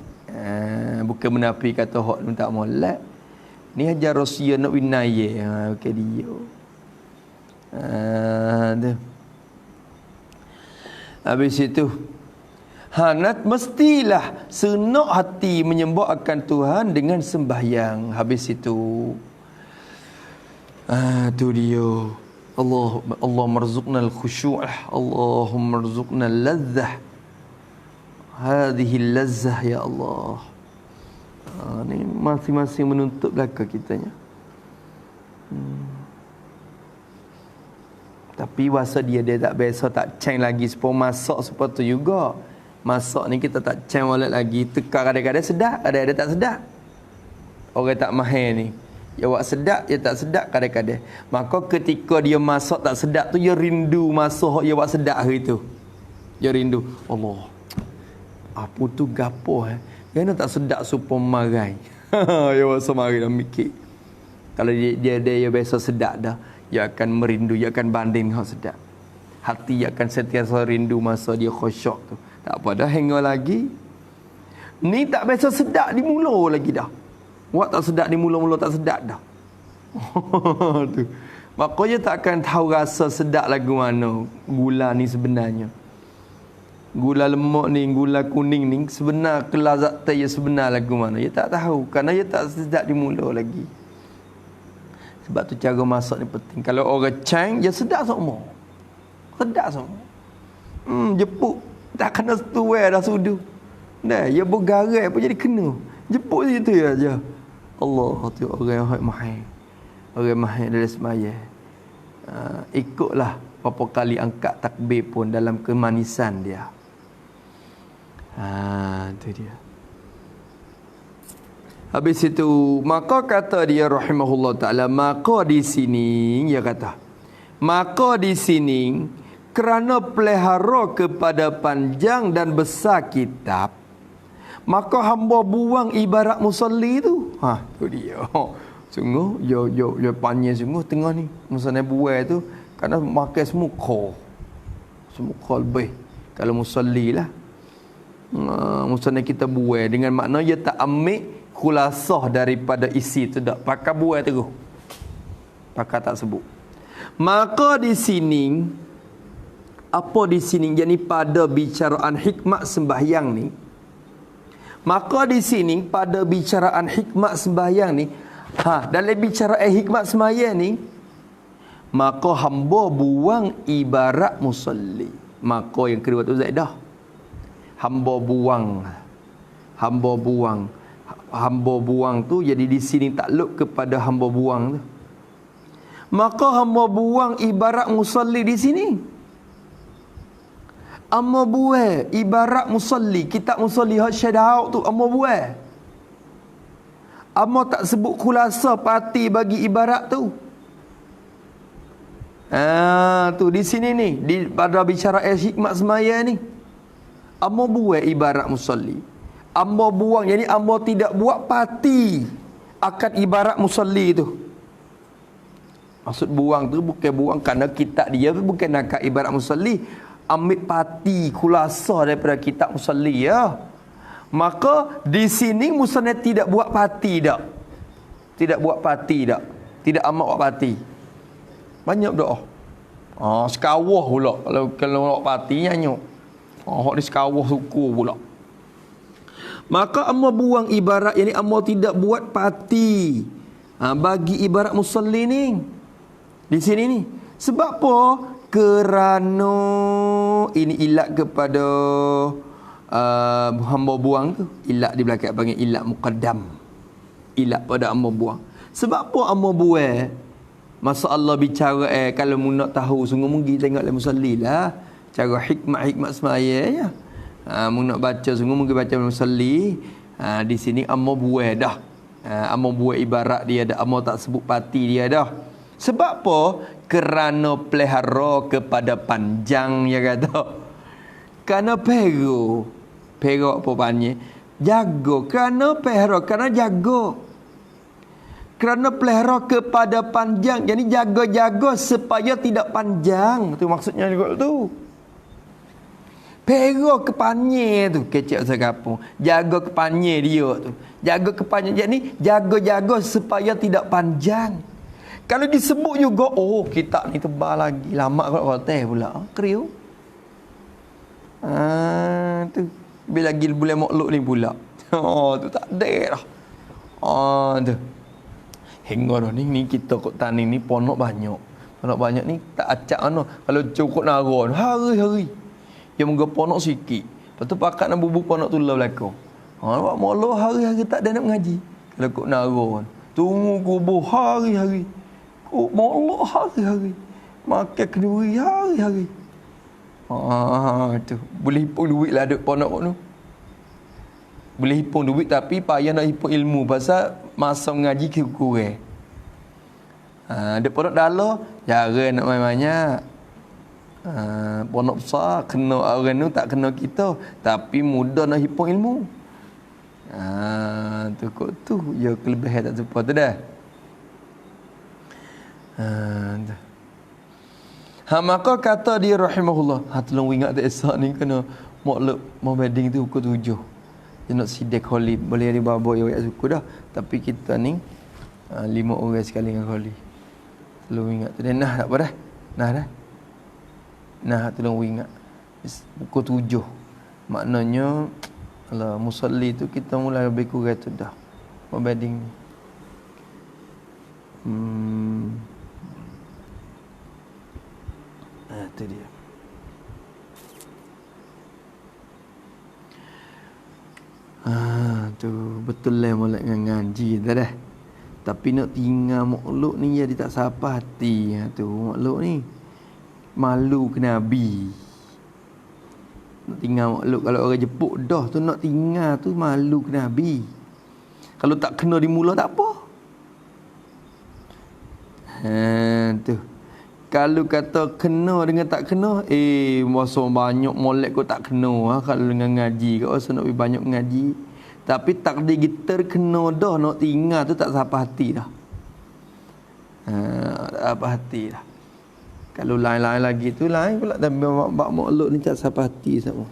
Bukan menapi kata hak ni tak molek. Ni ajar rahsia nak winaya. Okey dia. Tu. Habis itu mestilah senak hati menyembah akan Tuhan dengan sembahyang. Habis itu tu dia. Allah marzuqna al-khusyu', Allahumma marzuqna al-ladzah. Hadhihi al-lazzah ya Allah. Ni masing-masing menuntut belaka kitanya. Tapi wasa dia tak biasa, tak ceng lagi sepuluh masak seperti tu juga. Masak ni kita tak ceng wallet lagi. Tekar kadang-kadang sedap, kadang-kadang tak sedap. Orang tak mahir ni, dia buat sedap, dia tak sedap kadang-kadang. Maka ketika dia masak tak sedap tu, dia rindu masak dia buat sedap hari tu. Dia rindu, Allah, apa tu gapo Kena tak sedap supaya marai. Dia buat semari dah mikir. Kalau dia biasa sedap dah, dia akan merindu, dia akan banding hak sedap. Hati dia akan sentiasa rindu masa dia khusyuk tu. Tak apa dah, hanga lagi. Ni tak biasa sedap di mula lagi dah. Buat tak sedap di mula-mula tak sedap dah. Tu. Makanya tak akan tahu rasa sedap lagu mana gula ni sebenarnya. Gula lemak ni, gula kuning ni sebenar kelazatan dia sebenar lagu mana. Dia tak tahu kerana dia tak sedap di mula lagi. Sebab tu cara masak ni penting. Kalau orang cang, dia sedap semua. Sedap semua. Jepuk. Tak kena setuai dah sudu. Dah, dia bergarai pun jadi kena. Jepuk situ aja. Allah tu orang yang mahir. Orang mahir dari semaya. ikutlah berapa kali angkat takbir pun dalam kemanisan dia. Itu dia. Habis itu, maka kata dia rahimahullah ta'ala, maka di sini, dia kata, maka di sini, kerana pelihara kepada panjang dan besar kitab, maka hamba buang ibarat musalli tu. Tu dia. Sungguh, yo panjang sungguh tengah ni. Musalli buang tu, kerana makan semua kau. Semua kau lebih. Kalau musalli lah. Musalli kita buang dengan makna dia tak ambil kulasah daripada isi tu dak, pakai buai terus, pakai tak sebut. Maka di sini, apa di sini, jadi pada bicaraan hikmat sembahyang ni, maka di sini pada bicaraan hikmat sembahyang ni, dalam bicaraan hikmat sembahyang ni, maka hamba buang ibarat musalli. Maka yang kedua tu zaidah, hamba buang tu jadi di sini takluk kepada hamba buang tu. Maka hamba buang ibarat musalli di sini. Hamba buang ibarat musalli, kitab musalli syadau tu hamba buang. Hamba tak sebut khulasa parti bagi ibarat tu. Tu di sini ni, di pada bicara hikmat semaya ni. Hamba buang ibarat musalli. Amba buang, jadi amba tidak buat parti akan ibarat musalli tu. Maksud buang tu bukan buang kerana kitab dia tu bukan nak ibarat musalli, ambil parti khulasa daripada kitab musalli ya. Maka di sini musanna tidak buat parti dak. Tidak buat parti dak. Tidak amat buat parti. Banyak doa. Sekawah pula kalau buat parti nyanyuk. Hak ni sekawah suku pula. Maka amma buang ibarat, yani amma tidak buat parti bagi ibarat musalli ni di sini ni. Sebab apa? Kerana ini ilat kepada hamba buang tu. Ilat di belakang panggil ilat muqaddam. Ilat pada amma buang. Sebab apa amma buang? Masa Allah bicara kalau mu nak tahu sungguh mungkin tengoklah musalli lah. Cara hikmat semaya ya. Mu nak baca sungguh mungkin baca musalli. Di sini amma buai dah. Amma buai ibarat dia dah. Amma tak sebut parti dia dah. Sebab apa? Kerana pelihara kepada panjang dia kata. Kerana pero. Pero apa panjang? Jaga. Kerana pelihara, kerana jaga. Kerana pelihara kepada panjang. Jadi jaga-jaga supaya tidak panjang. Itu maksudnya juga tu. Pero kepanye tu kecek saya kapung. Jaga kepanye dia tu. Jaga kepanye. Jadi jaga-jaga supaya tidak panjang. Kalau disebut juga, kitab ni tebal lagi. Lama kot hotel pula. Kriu. Tu. Bila lagi boleh makhluk ni pula. Tu tak ada dah. Tu. Hingga dah ni kita kot tani ni ponok banyak. Ponok banyak ni tak acak mana. Kalau cukup naron hari-hari. Yang moga ponok sikit. Lepas tu pakat nak bubuk ponok tu lah belakang. Nampak malu hari-hari tak ada nak mengaji. Kalau kau naron. Tunggu kubur hari-hari. Kau malu hari-hari. Makan kenduri hari-hari. Tu. Boleh hipung duit lah duk ponok tu. Boleh hipung duit tapi payah nak hipung ilmu. Pasal masa mengaji kurang. Duk ponok dalam. Jarang nak main-banyak. Ponok besar kena orang tu tak kena kita, tapi mudah nak hipung ilmu. Tu kok tu ya kelebihan tak serupa tu dah. Maka kata dia rahimahullah, tolong ingat tak esok ni kena maklub mau wedding tu pukul 7. Dia nak sidek kholi, boleh ada babo yang suku dah, tapi kita ni 5 orang sekali dengan kholi. Tolong ingat tu dah. Tak apa dah. Tolong ingat. Pukul 7. Maknanya Allah musalli tu kita mulai lebih kurang tu dah. Wedding ni. Itu dia. Tu betul lah molek dengan ngaji dah. Tapi nak tinggal makhluk ni jadi tak sapa hati. Tu makhluk ni malu ke Nabi. Nak tinggal makhluk, kalau orang jepuk dah tu nak tinggal tu malu ke Nabi. Kalau tak kena di mula tak apa. Tu. Kalau kata kena dengan tak kena, masa banyak molek kau tak kena. Kalau dengan ngaji, kau rasa nak lebih banyak ngaji. Tapi takdir kita kena dah, nak tinggal tu tak sampai hati dah. Tak sampai hati dah. Kalau lain-lain lagi tu lain pula, tapi bak makhluk ni tak sampai hati sama.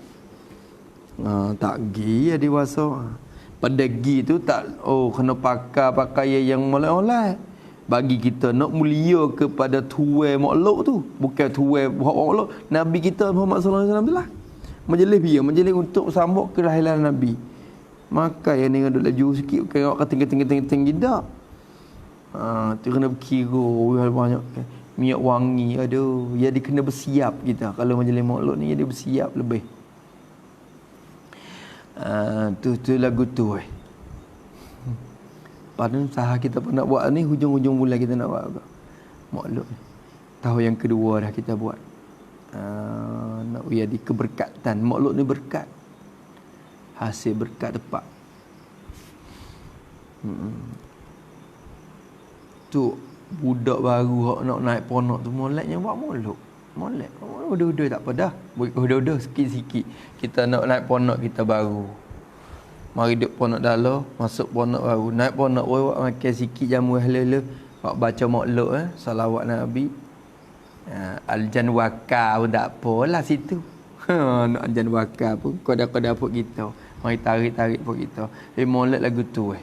Tak gi ya dewasa. Pada gi tu tak, kena pakai yang molek-molek. Bagi kita nak mulia kepada tuai makhluk tu, bukan tuai makhluk. Nabi kita Muhammad sallallahu alaihi wasallam tu lah. Majlis untuk sambut kelahiran Nabi. Maka yang ni duduk laju sikit, kena tinggi dak. Tu kena berkira banyak minyak wangi, aduh, jadi kena bersiap kita. Kalau majlis makhluk ni jadi bersiap lebih. Tu lagu tu. Padahal usaha kita pun nak buat ni, hujung-hujung bulan kita nak buat juga makhluk ni. Tahun yang kedua dah kita buat. Nak jadi keberkatan. Makhluk ni berkat. Hasil berkat tepat. Tu budak baru hok nak naik ponok tu moleknya buat makhluk. Molek. Udah tak apa dah. Udah sikit-sikit. Kita nak naik ponok kita baru. Mari duduk ponok dalam, masuk ponok baru. Naik ponok baru, makan sikit jamu hala-hala. Baca makluk, salawat Nabi. Aljan wakar pun tak apalah situ. Nak aljan wakar pun, kodak-kodak pun kita. Mari tarik-tarik pun kita. Molek lagu tu.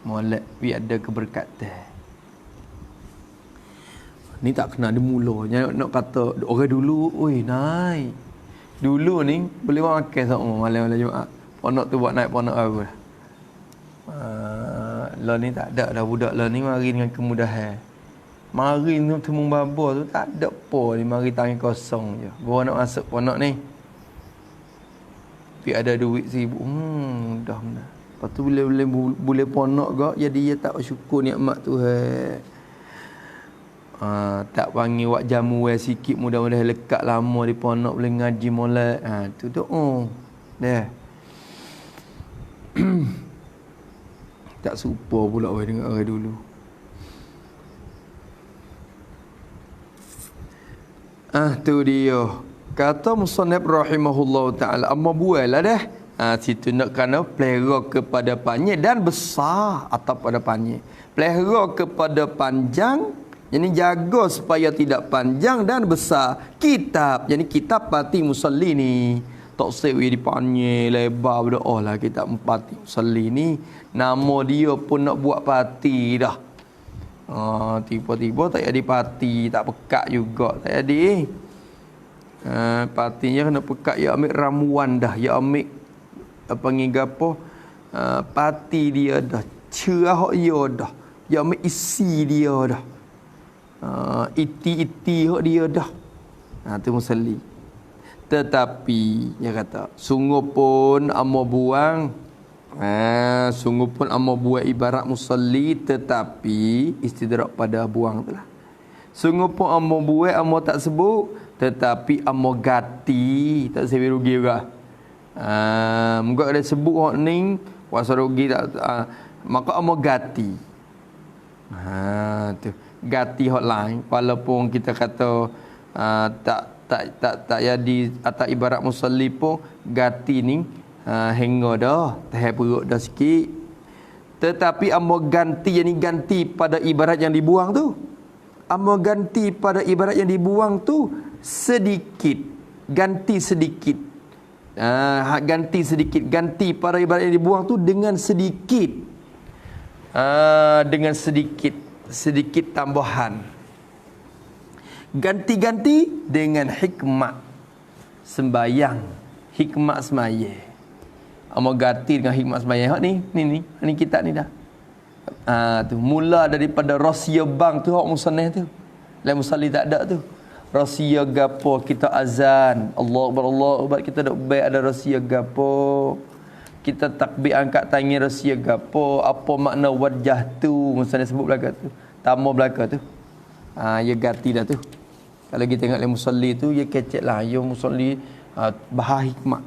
Molek, biar ada keberkatan. Ni tak kena ada mula. Nak kata, orang dulu, naik. Dulu ni, boleh makan sama malam-malam Jumaat. Ponok tu buat naik ponok baru dah. Lah ni tak ada dah budak lah ni mari dengan kemudahan. Mari tu temung baba tu tak ada apa ni, mari tangan kosong je. Bawa nak masuk ponok ni. Tapi ada duit 1,000. Dah benar. Lepas tu boleh ponok gak, jadi dia tak bersyukur nikmat Tuhan. Tak panggil wak jamu sikit, mudah-mudahan lekat lama di ponok boleh ngaji molek. Tu doa. Dah. Tak serupa pula dengan orang dulu. Tu dia. Kata musannif rahimahullah taala, amma buailah dah. Situ nak kena pelihara kepada panjang dan besar atau pada panjang. Pelihara kepada panjang, jadi jaga supaya tidak panjang dan besar. Kitab, jadi kitab pati musalli ni. Tak sewi dipanggil lebar berdoa lah kita empati musalli ni. Nama dia pun nak buat pati dah. Tiba-tiba tak jadi pati, tak pekat juga, tak jadi. Patinya kena pekat, ya ambil ramuan dah, ya ambil panggil gapo? Pati dia dah, cerah dia dah, ya ambil isi dia dah. Iti hok dia dah. Tu musalli. Tetapi dia kata, sungguh pun amo buang, sungguh pun amo buang ibarat musalli, tetapi istidrak pada buang tu lah. Sungguh pun amo buang, amo tak sebut, tetapi amo gati, tak sebi rugi juga. Muka ada sebut hok ning, kuasa rugi tak, maka amo gati. Tu gati hok lain, walaupun kita kata tak jadi atau ibarat musalli pun gati ni hingga dah tahap perut dah sikit, tetapi amo ganti, yang ni ganti pada ibarat yang dibuang tu, amo ganti pada ibarat yang dibuang tu sedikit, ganti sedikit, ganti pada ibarat yang dibuang tu dengan sedikit, dengan sedikit tambahan. Ganti-ganti dengan hikmat sembayang, hikmat semaya. Amo ganti dengan hikmat semaya. Hak ni kitab ni dah. Tu mula daripada rahsia bang tu hak musannaf tu. Lain musalli tak ada tu. Rahsia gapo kita azan, Allah Akbar kita dak baik ada rahsia gapo. kita takbir angkat tangan rahsia gapo, apa makna wajah tu, misalnya sebut belaka tu. Tamu belaka tu. Ya ganti dah tu. Kalau kita tengok dalam musalli tu, ya kecek lah. Ya musalli bahar hikmat.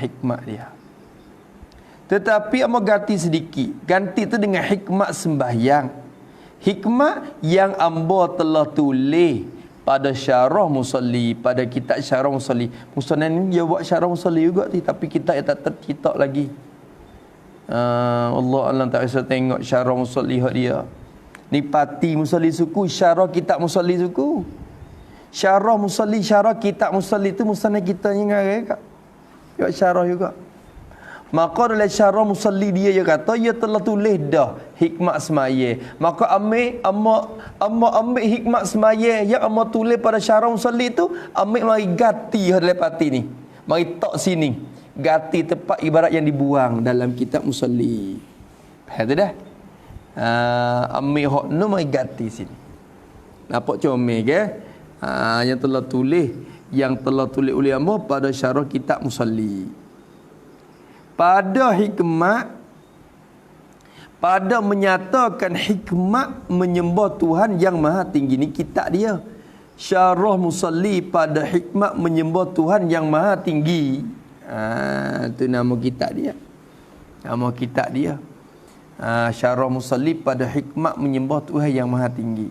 Hikmat dia. Tetapi amo ganti sedikit. Ganti tu dengan hikmat sembahyang. Hikmat yang ambo telah tulis pada syarah musalli, pada kitab syarah musalli. Musannaf ni dia buat syarah musalli juga tapi kita tak tercetak lagi. Allah alam tak bisa tengok syarah musalli hak dia. Ni pati musalli suku, syarah kitab musalli suku. Syarah musalli, syarah kitab musalli tu musannaf kita yang ngarang kak. Buat syarah juga. Maka dalam syarah musalli dia kata ia telah tulis dah hikmat semaya. Maka ambil hikmat semaya yang ambil tulis pada syarah musalli tu, ambil mari gati dalam pati ni. Mari tok sini. Gati tempat ibarat yang dibuang dalam kitab musalli. Faham tu dah? Ambil hak nu mari gati sini. Nampak comel ke? Yang telah tulis oleh ambo pada syarah kitab musalli. Pada hikmat, pada menyatakan hikmat menyembah Tuhan yang maha tinggi. Ni kitab dia. Syarah musalli pada hikmat menyembah Tuhan yang maha tinggi. Itu nama kitab dia. Nama kitab dia. Syarah musalli pada hikmat menyembah Tuhan yang maha tinggi.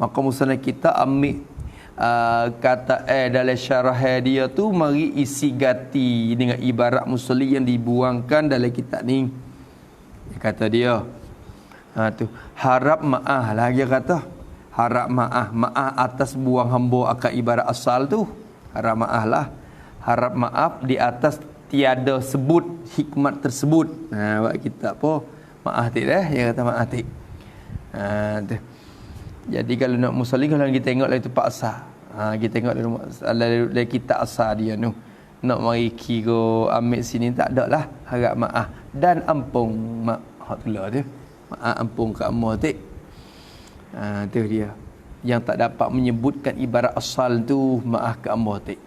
Maka musannaf kita ambil kata dalam syarah dia tu mari isi gati dengan ibarat musalli yang dibuangkan dalam kitab ni. Kata dia tu harap maaf lah, dia kata harap maaf atas buang hamba akan ibarat asal tu. Harap maaf lah, harap maaf di atas tiada sebut hikmat tersebut. Buat kitab apa maaf tik dah, dia kata maaf tik. Tu. Jadi kalau nak musalli, kalau kita tengok lah itu paksa. Kita tengok dari kitab asal dia tu. Nak mari kira ambil sini tak ada lah. Harap maaf dan ampun mak hak tulah tu. Maaf ampun kat amah tik. Tu dia. Yang tak dapat menyebutkan ibarat asal tu maaf kat amah tik.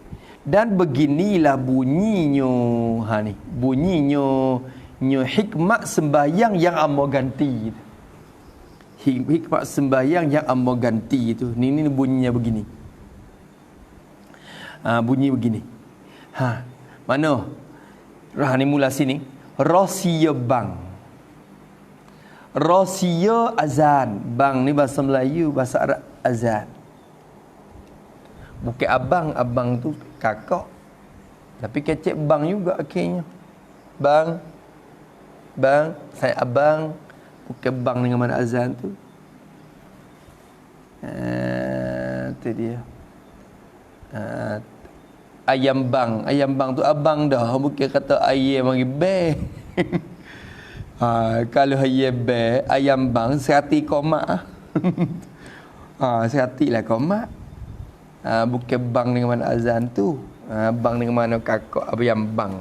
Dan beginilah bunyinya ni. Bunyinya hikmat sembahyang yang amah ganti. Hikmat sembahyang yang ambo ganti itu. Ni bunyinya begini. Bunyi begini. Mana? Ni mula sini. Rasiya bang. Rasiya azan. Bang ni bahasa Melayu, bahasa Arab azan. Bukan abang tu kakak. Tapi kecek bang juga akhirnya. Bang, saya abang. Bukan bang dengan mana azan tu. Itu dia. Ayam bang tu abang dah. Bukan kata ayam mari be. Kalau ayam be, ayam bang serati komak. Seratilah komak. Bukan bang dengan mana azan tu. Bang dengan mana kakak ayam bang.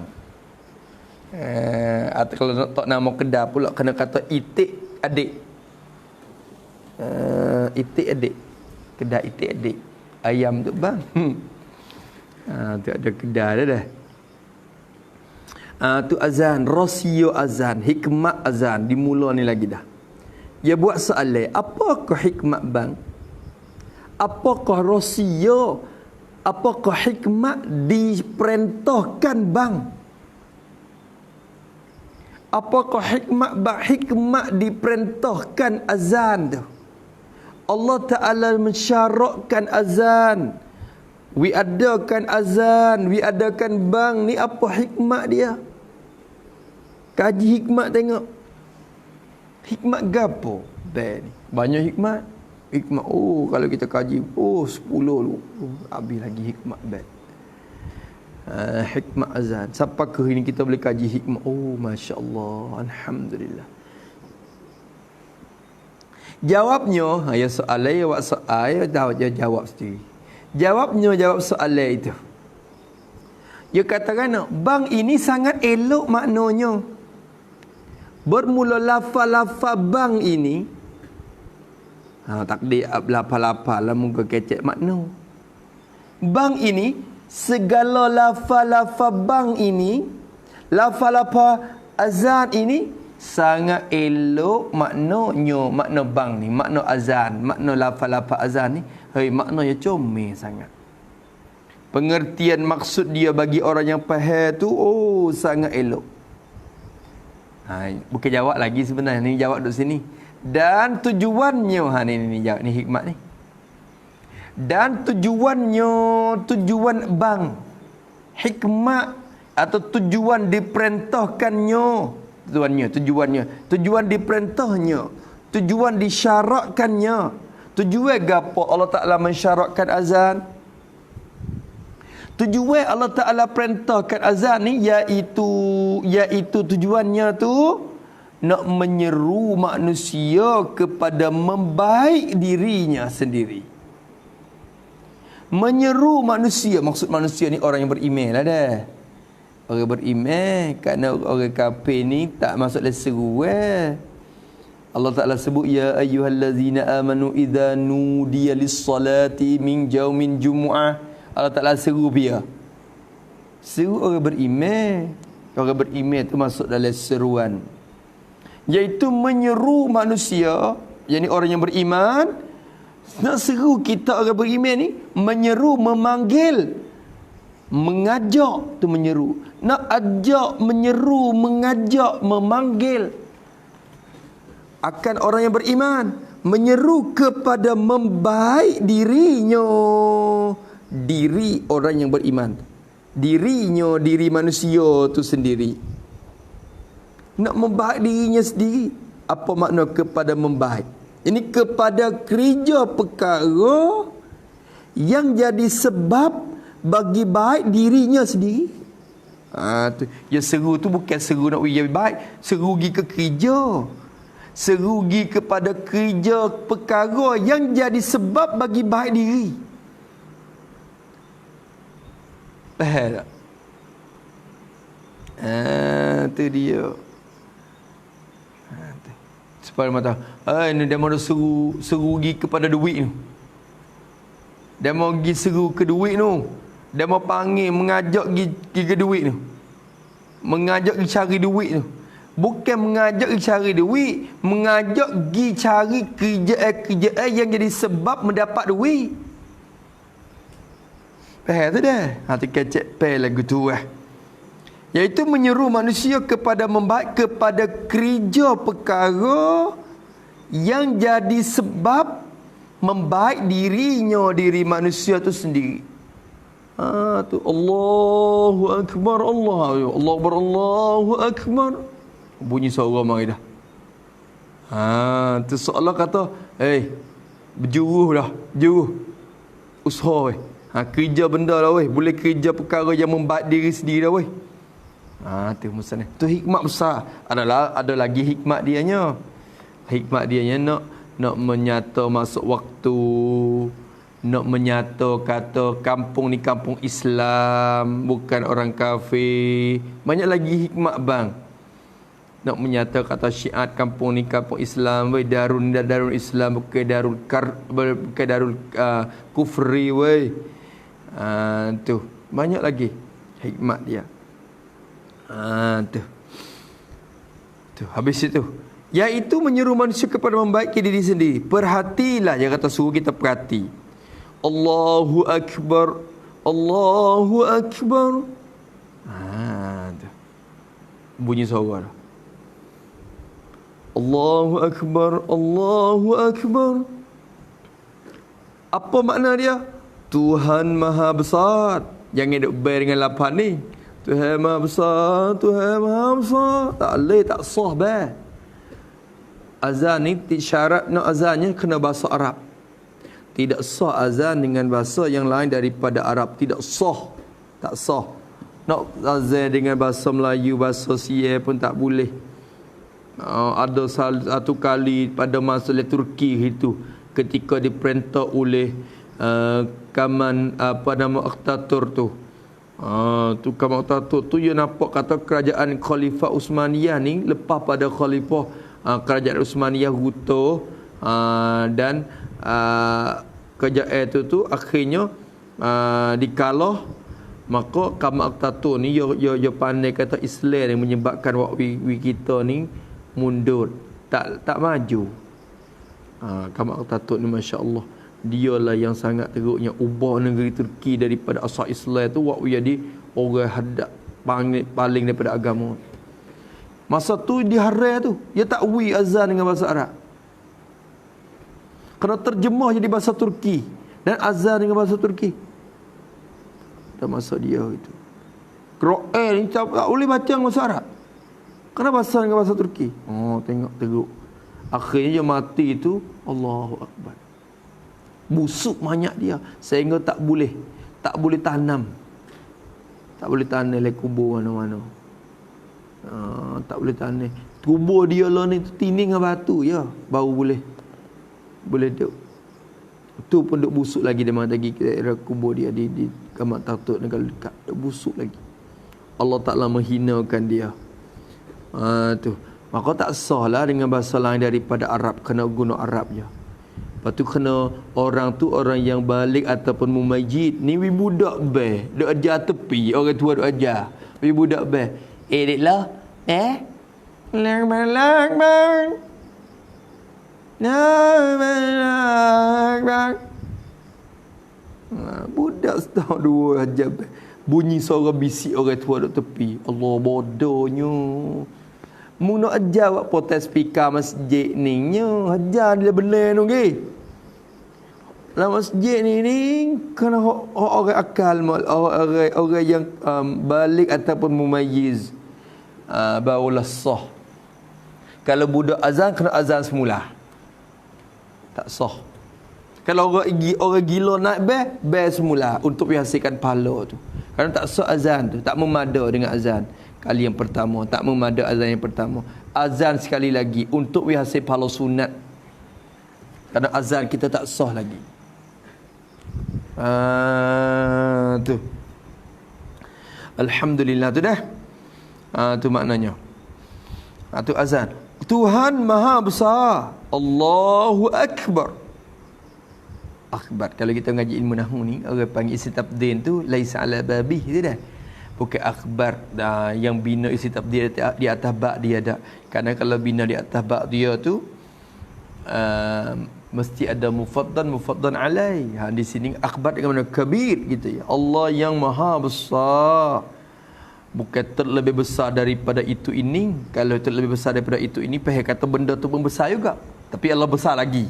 Atau kalau tak nama kedai pula kena kata itik adik. Itik adik. Kedai itik adik. Ayam tu bang. Tu ada kedai dah. Tu azan, rasio azan, hikmat azan dimula ni lagi dah. Dia buat soalan, apakah hikmat bang? Apakah rasio? Apakah hikmat diperintahkan bang? Apakah hikmat diperintahkan azan tu? Allah Ta'ala mensyarakkan azan. Adakan azan, adakan bang. Ni apa hikmat dia? Kaji hikmat tengok. Hikmat gapo? Banyak hikmat. Hikmat, kalau kita kaji, 10 lu. Habis lagi hikmat bed. Hikmat azan. Siapakah ini kita boleh kaji hikmat? Masya Allah, alhamdulillah. Jawabnya, ya soalan, ya buat soal, dia jawab sendiri. Jawab soalan itu. Dia katakan, bang ini sangat elok maknanya. Bermula lafal-lafal bang ini. Takdir lafal-lafal lah muka kecek makna. Bang ini, segala lafal-lafal bang ini Lafaz-lafaz azan ini sangat elok maknanya, makna bang ni, makna azan, makna lafaz-lafaz azan ni, maknanya comel sangat. Pengertian maksud dia bagi orang yang faham tu sangat elok. Bukan jawab lagi sebenarnya, ni jawab duduk sini. Dan tujuannya ni jawab ni hikmat ni. Dan tujuannya, tujuan bang, hikmat atau tujuan diperintahkannya, tujuan diperintahnya, tujuan disyaratkannya. Tujuan gapo Allah Taala mensyaratkan azan? Tujuan Allah Taala perintahkan azan ni iaitu tujuannya tu nak menyeru manusia kepada membaik dirinya sendiri. Menyeru manusia, maksud manusia ni orang yang beriman lah dah. Orang beriman, kerana orang kafir ni tak masuk dalam seru Allah Ta'ala sebut, ya ayyuhallazina amanu idza nudiya lis-salati min yaumin jumu'ah. Allah Ta'ala seru dia. Seru orang beriman. Orang beriman tu masuk dalam seruan, iaitu menyeru manusia, yakni orang yang beriman. Nak seru kita orang beriman ni, menyeru, memanggil, mengajak tu menyeru. Nak ajak, menyeru, mengajak, memanggil akan orang yang beriman, menyeru kepada membaik dirinya. Diri orang yang beriman, dirinya, diri manusia tu sendiri. Nak membaik dirinya sendiri. Apa makna kepada membaik? Ini kepada kerja perkara yang jadi sebab bagi baik dirinya sendiri. Tu. Ya, seru tu bukan seru nak pergi baik, seru pergi ke kerja. Seru pergi kepada kerja perkara yang jadi sebab bagi baik diri. Faham tak? Tu dia. Supaya mata, ni dia mahu seru pergi kepada duit tu. Dia mahu pergi seru ke duit tu. Dia mahu panggil, mengajak pergi ke duit tu. Mengajak pergi cari duit tu. Bukan mengajak pergi cari duit, mengajak pergi cari kerjaan yang jadi sebab mendapat duit. Faham tu dah? Hati kecek lagu tu iaitu menyeru manusia kepada membaik, kepada kerja perkara yang jadi sebab membaik dirinya, diri manusia tu sendiri. Tu Allahu Akbar, Allahu Akbar, Allahu Akbar. Bunyi suara mari dah. Tu seolah kata, berjuruh dah, juruh usaha kerja benda lah boleh kerja perkara yang membaik diri sendiri dah tu maksudnya. Tu hikmat besar. Ada lagi hikmat dianya. Hikmat dianya nak menyata masuk waktu, nak menyata kata kampung ni kampung Islam, bukan orang kafir. Banyak lagi hikmat bang. Nak menyata kata syiar kampung ni kampung Islam, darul Islam, bukan darul kufri tu. Banyak lagi hikmat dia. Tu habis itu, iaitu menyeru manusia kepada membaiki diri sendiri. Perhatilah, dia kata suruh kita perhati. Allahu Akbar, Allahu Akbar. Tu bunyi suara dah. Allahu Akbar, Allahu Akbar. Apa makna dia? Tuhan Maha Besar. Jangan duk ber dengan lapan ni. Tuhan Maha Besar, Tuhan Maha Besar. Tak boleh, tak sah bah. Azan ni syarat nak azannya kena bahasa Arab. Tidak sah azan dengan bahasa yang lain daripada Arab. Tidak sah. Tak sah. Nak azan dengan bahasa Melayu, bahasa Sia pun tak boleh. Ada satu kali pada masa Turki itu, ketika diperintah oleh Kaman Akhtatur tu. Tu Kaman Akhtatur tu dia nampak kata kerajaan Khalifah Uthmaniyah ni lepas pada Khalifah kerajaan Uthmaniyah runtuh, dan kerajaan itu tu akhirnya dikalah, Maka Kamal Ataturk ni yo pandai kata Islam yang menyebabkan we kita ni mundur, tak maju. Kamal Ataturk ni masya-Allah, dialah yang sangat teruknya ubah negeri Turki daripada asal Islam tu waktu jadi orang hadap paling daripada agama. Masa tu diharai tu, dia tak azan dengan bahasa Arab. Kena terjemah jadi bahasa Turki dan azan dengan bahasa Turki. Dah masa dia itu. Quran ni tak boleh baca dengan bahasa Arab. Kena bahasa dengan bahasa Turki. Oh, tengok teruk. Akhirnya dia mati itu, Allahu Akbar. Busuk banyak dia sehingga tak boleh tanam. Tak boleh tanam lagi kubur mana-mana. Tak boleh tanam. Kubur dia lah ni tinding dengan batu ya, baru boleh duduk. Tu pun duk busuk lagi dia lagi kira kubur dia di Kamal Ataturk negara dekat duk busuk lagi. Allah Taala menghinakan dia. Tu. Maka tak sahlah dengan bahasa lain daripada Arab, kena guna Arab je. Lepas tu kena orang tu orang yang balik ataupun mumayyid. Ni wi budak be, duk ajar tepi, orang tua duk ajar. Wi budak be. Deklah, Lakbar. Budak setahun dua aja bunyi suara bisik orang tua duk tepi. Allah bodohnya. Mu nak ajar buat potes speaker masjid ni nya, ajar dia benar tu ke. Dalam masjid ni kena orang akal, orang yang balik ataupun mumayyiz. Barulah sah. Kalau budak azan kena azan semula. Tak sah. Kalau orang gila naik bel semula untuk menghasilkan pahala tu. Kerana tak sah azan tu, tak memada dengan azan kali yang pertama, tak memada azan yang pertama. Azan sekali lagi untuk menghasil pahala sunat. Kerana azan kita tak sah lagi. Tu. Alhamdulillah tu dah. Tu maknanya. Tu azan. Tuhan Maha Besar. Allahu Akbar. Akbar. Kalau kita mengaji ilmu nahwu ni, orang panggil isi tabdin tu laisa ala babih tu dah. Bukan akbar yang bina isi tabdin di atas bab dia dah. Kerana kalau bina di atas bab dia tu mesti ada mufaddan alai. Di sini akbar dengan mana kabir gitu ya. Allah yang Maha Besar. Bukan terlebih besar daripada itu ini. Kalau terlebih besar daripada itu ini, pihak kata benda tu pun besar juga. Tapi Allah besar lagi.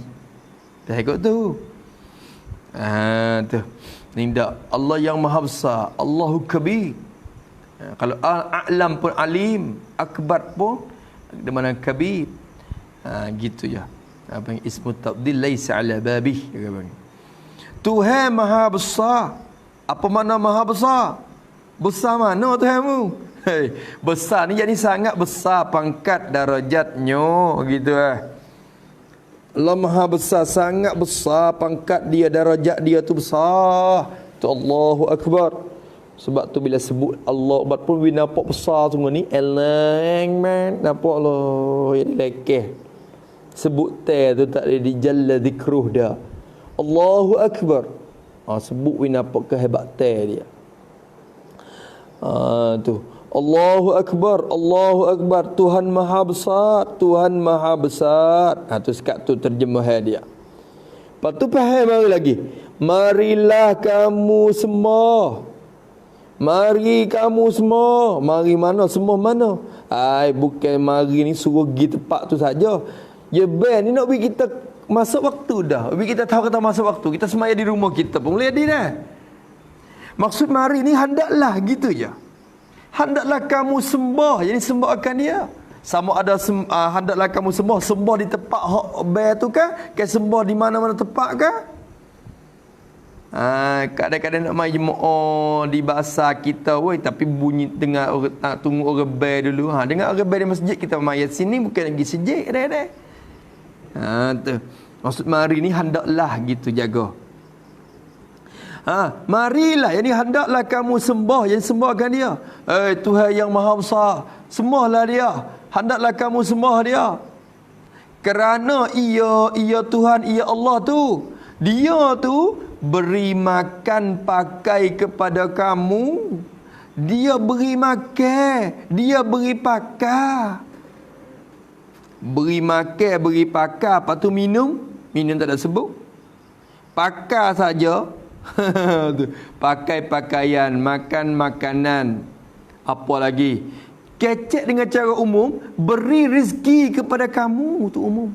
Pihak tu. Tu. Ni tak. Allah yang Maha Besar. Allahu Kabir. Kalau a'lam pun alim, akbar pun di mana kabir. Gitu ya. Apa yang ismu tabdil laisa ala babih. Tuhan Maha Besar. Apa makna Maha Besar? Besar mana Tuhanmu? Besar ni jadi sangat besar pangkat darajatnya gitu Allah Maha Besar, sangat besar pangkat dia, darajat dia tu besar. Tu Allahu Akbar. Sebab tu bila sebut Allah Akbar pun we nampak besar semua ni. Elang man, nampak Allah yang lekeh. Sebut teh tu tak ada dijalla zikruh dah. Allahu Akbar. Sebut we nampak kehebat teh dia. Tu Allahu Akbar, Allahu Akbar. Tuhan Maha Besar, Tuhan Maha Besar. Tu sekat tu terjemahan dia. Lepas tu faham lagi. Marilah kamu semua. Mari kamu semua. Mari mana? Semua mana? Bukan mari ni suruh pergi tempat tu saja. Ya ben ni nak bagi kita masuk waktu dah. Bagi kita tahu kata masuk waktu. Kita semaya di rumah kita pun boleh jadi dah. Maksud mari ni hendaklah gitu je. Hendaklah kamu sembah. Jadi sembah akan dia. Sama ada hendaklah kamu sembah di tempat ber tu kan? Ke sembah di mana-mana tempat kan? Kadang-kadang nak main jemaah di bahasa kita tapi bunyi dengar orang tunggu orang ber dulu. Dengar orang ber di masjid kita main sini bukan lagi sejik dah. Tu. Maksud mari ni hendaklah gitu jaga. Marilah, yani hendaklah kamu sembah, yang sembahkan dia. Tuhan yang Maha Besar, sembahlah dia. Hendaklah kamu sembah dia. Kerana ia Tuhan, ia Allah tu, dia tu beri makan pakai kepada kamu. Dia beri makan, dia beri pakai. Beri makan, beri pakai, lepas tu minum tak ada sebut. Pakai saja. Pakai pakaian, makan makanan. Apa lagi? Kecek dengan cara umum, beri rezeki kepada kamu, tu umum.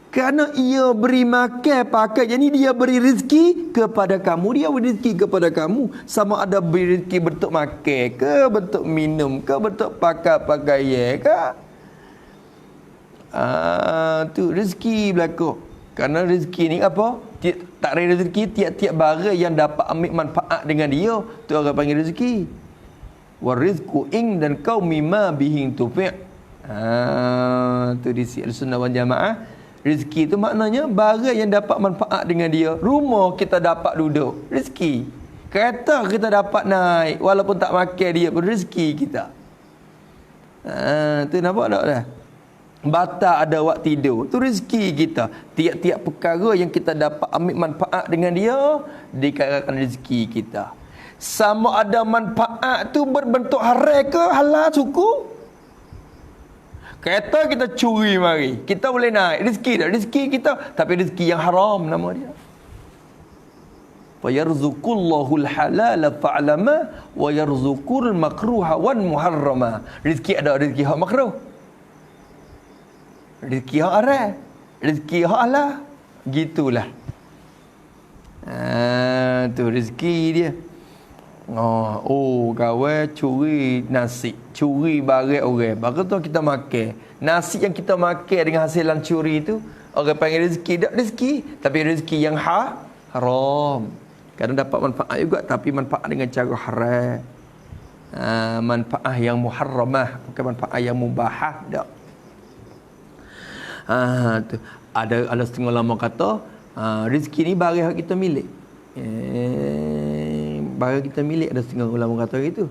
Kerana ia beri makan, pakai, jadi dia beri rezeki kepada kamu. Dia beri rezeki kepada kamu. Sama ada beri rezeki bentuk makan ke, bentuk minum ke, bentuk pakai pakaian ke. Tu rezeki berlaku. Kerana rezeki ni apa? Tak ada rezeki, tiap-tiap barang yang dapat ambil manfaat dengan dia, tu orang panggil rezeki. Warizqu ing dan qaumi ma bihi tufi'. Tu di Al-Sunnah wal Jamaah. Rezeki tu maknanya barang yang dapat manfaat dengan dia. Rumah kita dapat duduk, rezeki. Kereta kita dapat naik walaupun tak makan dia pun rezeki kita. Tu nampak tak dah? Bata ada waktu tidur, tu rezeki kita. Tiap-tiap perkara yang kita dapat ambil manfaat dengan dia dikatakan rezeki kita. Sama ada manfaat tu berbentuk haram ke halal suku. Kereta kita curi mari, kita boleh naik, rezeki dah, rezeki kita, tapi rezeki yang haram nama dia. Fa yarzuqullahul halala fa'lama wa yarzuqul makruha wan muharrama. Rezeki ada rezeki hak makruh, rezeki hak haram, rezeki hak halal, gitulah. Tu rezeki dia. Kawan curi nasi, curi barang orang, baru tu kita makan. Nasi yang kita makan dengan hasilan curi tu, orang panggil rezeki. Tak rezeki, tapi rezeki yang haram. Kadang dapat manfaat juga, tapi manfaat dengan cara haram. Manfaat yang muharramah, bukan manfaat yang mubahah. Tak. Tu. Ada setengah ulama kata, rezeki ni barang yang kita milik. Barang kita milik, ada setengah ulama kata gitu.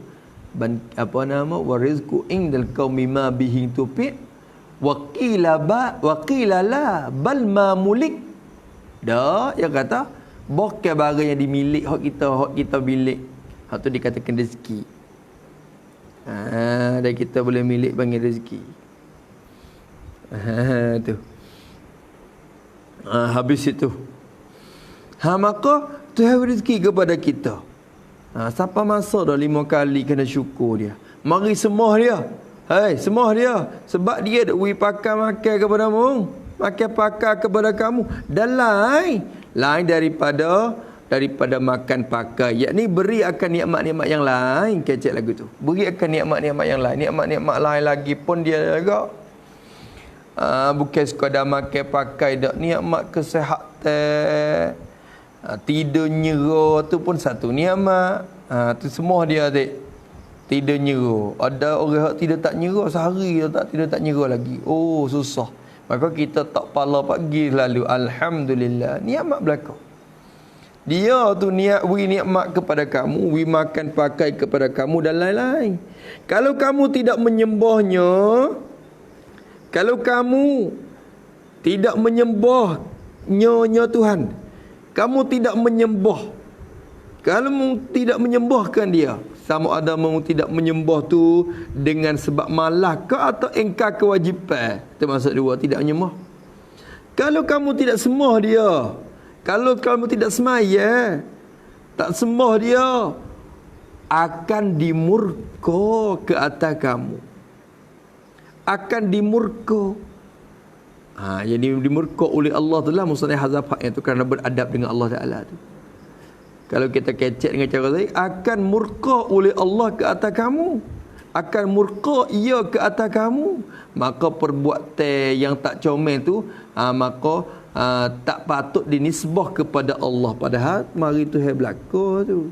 Warizqu indal qaumi ma bihi tufi' waqila la bal ma mulik. Dah yang kata bukan barang yang dimiliki hak kita milik. Hak tu dikatakan rezeki. Dan kita boleh milik panggil rezeki. Tu. Habis itu. Maka Tuhan rezeki kepada kita. Siapa masa dah 5 kali kena syukur dia. Mari sembah dia. Sembah dia. Sebab dia dah beri pakai makan kepada mu. Makan pakai kepada kamu. Dan lain daripada makan pakai. Yakni beri akan nikmat-nikmat yang lain. Kecek lagu tu. Beri akan nikmat-nikmat yang lain. Nikmat-nikmat lain lagi pun dia juga. Bukan sekadar makan pakai dak. Nikmat kesihatan. Tidur nyera tu pun satu nikmat. Tu semua dia adik. Tidur nyera. Ada orang yang tidur tak nyera sehari tak tidur tak nyera lagi. Susah. Maka kita tak pala pagi lalu alhamdulillah nikmat berlaku. Dia tu beri nikmat kepada kamu, beri makan pakai kepada kamu dan lain-lain. Kalau kamu tidak menyembahnya, kalau kamu tidak menyembahnya Tuhan, kamu tidak menyembah. Kalau tidak menyembahkan dia, sama ada kamu tidak menyembah tu dengan sebab malas ke atau engkar kewajipan. Termasuk dua, tidak menyembah. Kalau kamu tidak sembah dia, kalau kamu tidak semaya, tak sembah dia, akan dimurka ke atas kamu. Akan dimurka. Jadi dimurka oleh Allah tu lah maksudnya hazafat itu kerana beradab dengan Allah Ta'ala tu. Kalau kita kecek dengan cara tadi, akan murka oleh Allah ke atas kamu. Akan murka ia ke atas kamu. Maka perbuatan yang tak comel tu, maka tak patut dinisbah kepada Allah. Padahal mari Tuhan berlaku tu.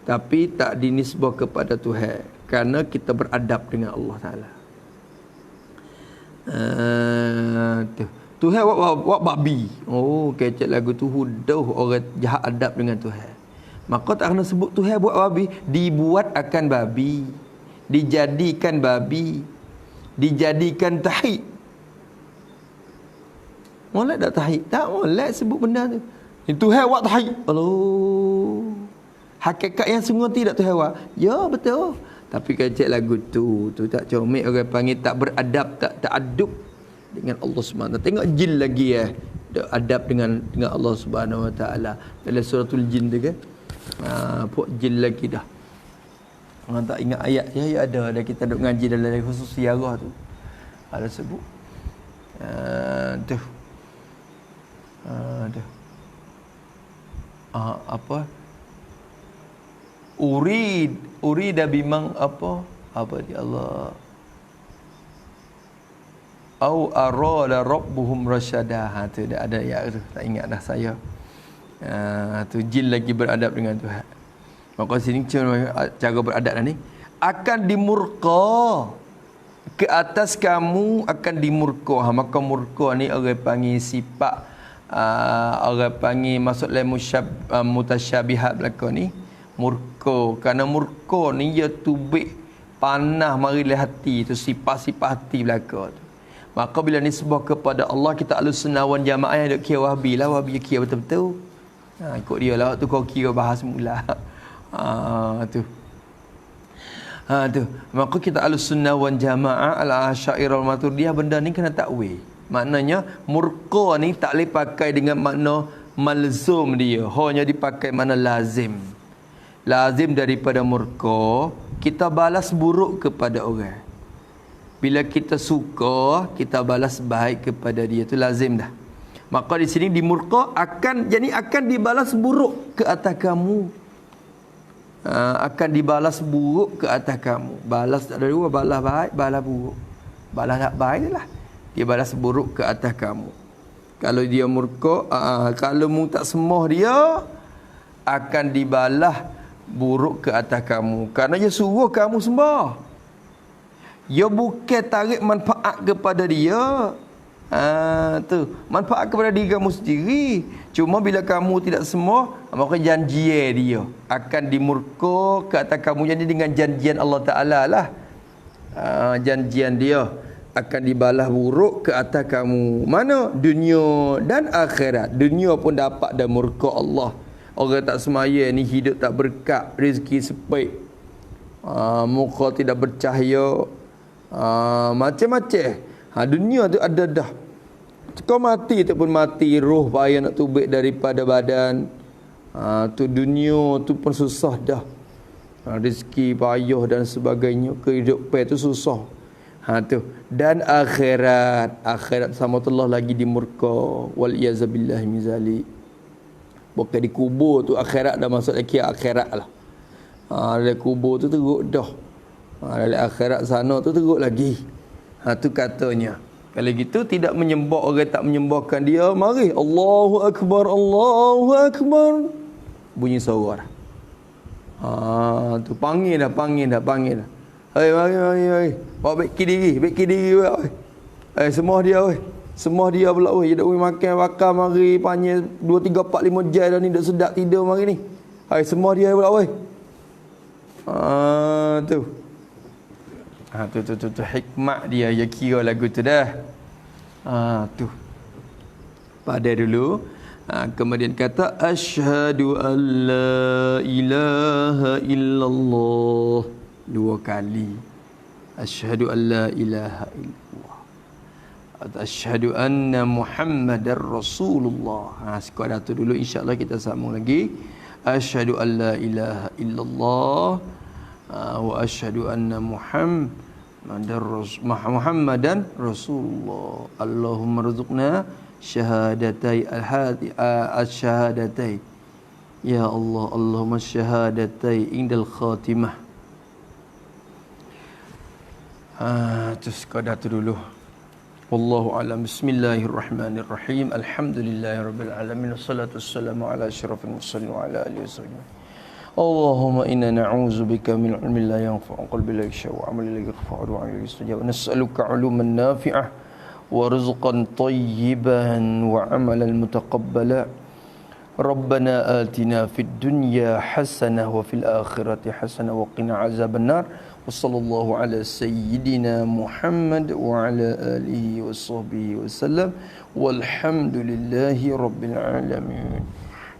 Tapi tak dinisbah kepada Tuhan. Kerana kita beradab dengan Allah Ta'ala. Tuhan buat babi. Kecek lagu tu huduh orang jahat adab dengan Tuhan. Maka tak kena sebut Tuhan buat babi. Dibuat akan babi, dijadikan babi, dijadikan tahid. Molek tak tahid? Tak molek sebut benda tu. Itu hewan tak hai. Allah. Hakikat yang sungguh tidak tu hewan. Ya betul. Tapi kecek lagu tu tak comel, orang panggil tak beradab, tak adub dengan Allah Subhanahu Wa Taala. Tengok jin lagi adab dengan Allah Subhanahu Wa Taala. Dalam suratul jin tu kan. Pok jin lagi dah. Orang tak ingat ayat ya ada kita duk ngaji dalam khusus siarah tu. Ada sebut. Apa? Urida bimang apa dia Allah. Au arada rabbuhum rasyada. Tu dah ada ayat tu. Tak ingat dah saya. Tu jin lagi beradab dengan Tuhan. Maka sini cara beradab ni akan dimurka ke atas kamu, akan dimurka. Maka murka ni orang panggil sifat, orang panggil masuk dalam mutasyabihat belaka ni murka. Kerana murka ni dia tubik panah mari le hati tu, sifat-sifat hati belaka tu. Maka bila nisbah kepada Allah, kita Ahlussunnah wal Jamaah yang duk kira Wahhabi lah, Wahhabi kira betul-betul. Ikut dia lah tu kau kira bahas mula. Tu. Maka kita Ahlussunnah wal Jamaah al-Asy'ariyah wal Maturidiyah benda ni kena takwil. Maknanya murka ni tak boleh pakai dengan makna malzum dia, hanya dipakai makna lazim. Lazim daripada murka, kita balas buruk kepada orang. Bila kita suka, kita balas baik kepada dia, tu lazim dah. Maka di sini di murka akan dibalas buruk ke atas kamu. Akan dibalas buruk ke atas kamu. Balas tak ada dua, balas baik, balas buruk. Balas tak baik lah, dia balas buruk ke atas kamu. Kalau dia murka, kalau mu tak sembah dia, akan dibalas buruk ke atas kamu. Kerana dia suruh kamu sembah. Dia bukan tarik manfaat kepada dia. Tu manfaat kepada diri kamu sendiri. Cuma bila kamu tidak sembah, maka janji dia akan dimurka ke atas kamu. Jadi dengan janjian Allah Ta'ala lah, janjian dia akan dibalas buruk ke atas kamu. Mana? Dunia dan akhirat. Dunia pun dapat dah murka Allah. Orang tak semaya ni hidup tak berkat, rezeki sepik, muka tidak bercahaya, macam-macam. Dunia tu ada dah. Kau mati tu pun mati, roh payah nak tubik daripada badan. Tu dunia tu pun susah dah. Rezeki payah dan sebagainya, kehidupan tu susah. Tu. Dan akhirat sama Allah lagi dimurka. Wal iyazabillahi min zalik. Bukan di kubur tu akhirat dah masuk lagi akhirat lah. Dalam kubur tu teruk dah. Dalam akhirat sana tu teruk lagi. Tu katanya. Kalau gitu tidak menyembah, orang tak menyembahkan dia, mari Allahu Akbar, Allahu Akbar, bunyi suara. Tu panggil dah. Hei, mari. Bawa baiki diri weh. Sembah dia pula weh. Dia dak makan bakar mari panjang 2 3 4 5 jam dah ni, dak sedap tidur mari ni. Hei, sembah dia pula weh. Tu. Tu hikmat dia kira lagu tu dah. Tu. Pada dulu. Kemudian kata asyhadu an la ilaha illallah 2 kali. Asyhadu an la ilaha illallah. Asyhadu anna Muhammadar Rasulullah. Sekadar tu dulu, insya-Allah kita sambung lagi. Asyhadu an la ilaha illallah wa asyhadu anna Muhammadan Rasulullah. Allahumma rzuqna syahadatai al-syahadatai. Ya Allah, Allahumma syahadatai indal khatimah. Terus sekadar tu dulu. Wallahu a'lam. Bismillahirrahmanirrahim. Alhamdulillahirabbil alamin. Wassalatu wassalamu ala asyrafil mursalin wa ala alihi wasallam. Allahumma inna na'udzubika min ilmin la yanfa'u, qalbin la yakhsha, wa 'amalin la yarfa'u, wa 'amalan la yustajab. Nas'aluka 'uluman nafi'ah wa rizqan thayyiban wa 'amalan mutaqabbala. Rabbana atina fid dunya hasanah wa fil akhirati hasanah wa qina 'adzabannar. Wa sallallahu ala sayyidina Muhammad wa ala alihi wa sahbihi wa sallam. Walhamdulillahi rabbil alamin.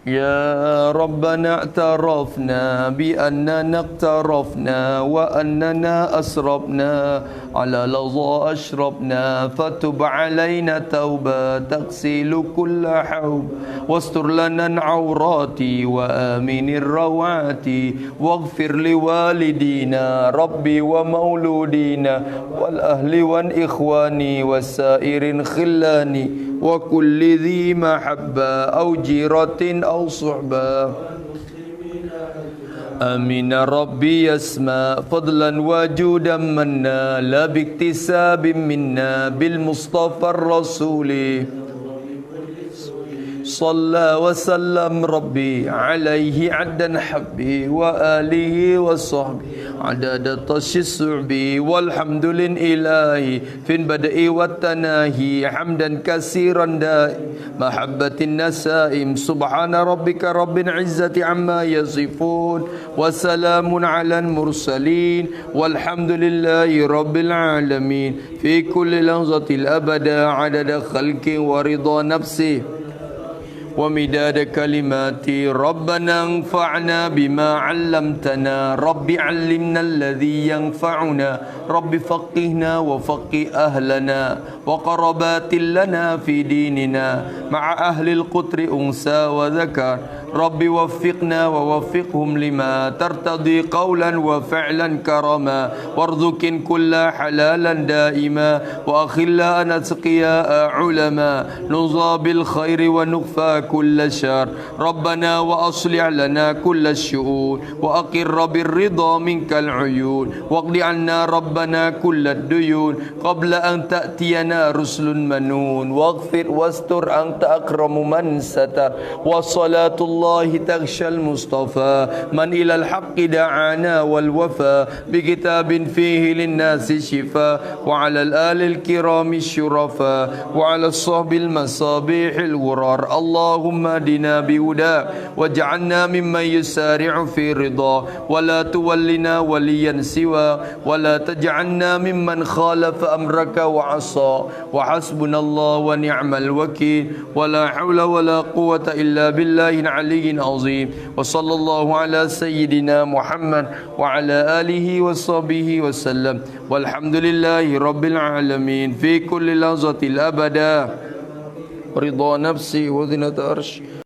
يا ربنا اعترفنا بأننا اقترفنا وأننا أسرفنا على لظى أشربنا فتب علينا توبة تغسل كل حوب واستر لنا العورات وآمن الروعات واغفر لوالدينا ربي ومولودينا والأهل والإخوان والسائر خلاني وكل ذي محبة أو جيرة أو صحبة آمين ربي يسمى فضلا وجودا منا لا باكتساب منا بالمصطفى الرسول صلى وسلم ربي عليه عدا حبي وآله وصحبه عدد طش الصعب والحمد لله في البدء والتناهي حمدا كثيرا دائم محبة النسائم سبحان ربك رب العزة عما يصفون وسلام على المرسلين والحمد لله رب العالمين في كل لحظة الأبدا عدد خلق ورضا نفسه ومداد كلماتي ربنا انفعنا بما علمتنا رب علمنا الذي ينفعنا رب فقهنا وفقه أهلنا وقربات لنا في ديننا مع أهل القطر أنثى وذكر رب وفقنا ووفقهم لما ترتضي قولا وفعلا كرما وارزق كل حلالا دائما وأخلا نسقياء علما نرضى بالخير ونخفى كل شر ربنا وأصلح لنا كل الشؤون وأقر بالرضا منك العيون واقض عنا ربنا كل الديون قبل أن تأتينا رسل منون واغفر واستر أنت أكرم من ستر والصلاة الله تغشى المصطفى من إلى الحق دعانا والوفا بكتاب فيه للناس شفاء وعلى الآل الكرام الشرفاء وعلى الصحب المصابيح الغرار اللهم اهدنا بهداك واجعلنا ممن يسارع في رضا ولا تولنا وليا سوى ولا تجعلنا ممن خالف أمرك وعصى وحسبنا الله ونعم الوكيل ولا حول ولا قوة إلا بالله العلي العظيم وصلى الله على سيدنا محمد وعلى آله وصحبه وسلم والحمد لله رب العالمين في كل لحظة الأبدا رضا نفسي وزنة عرش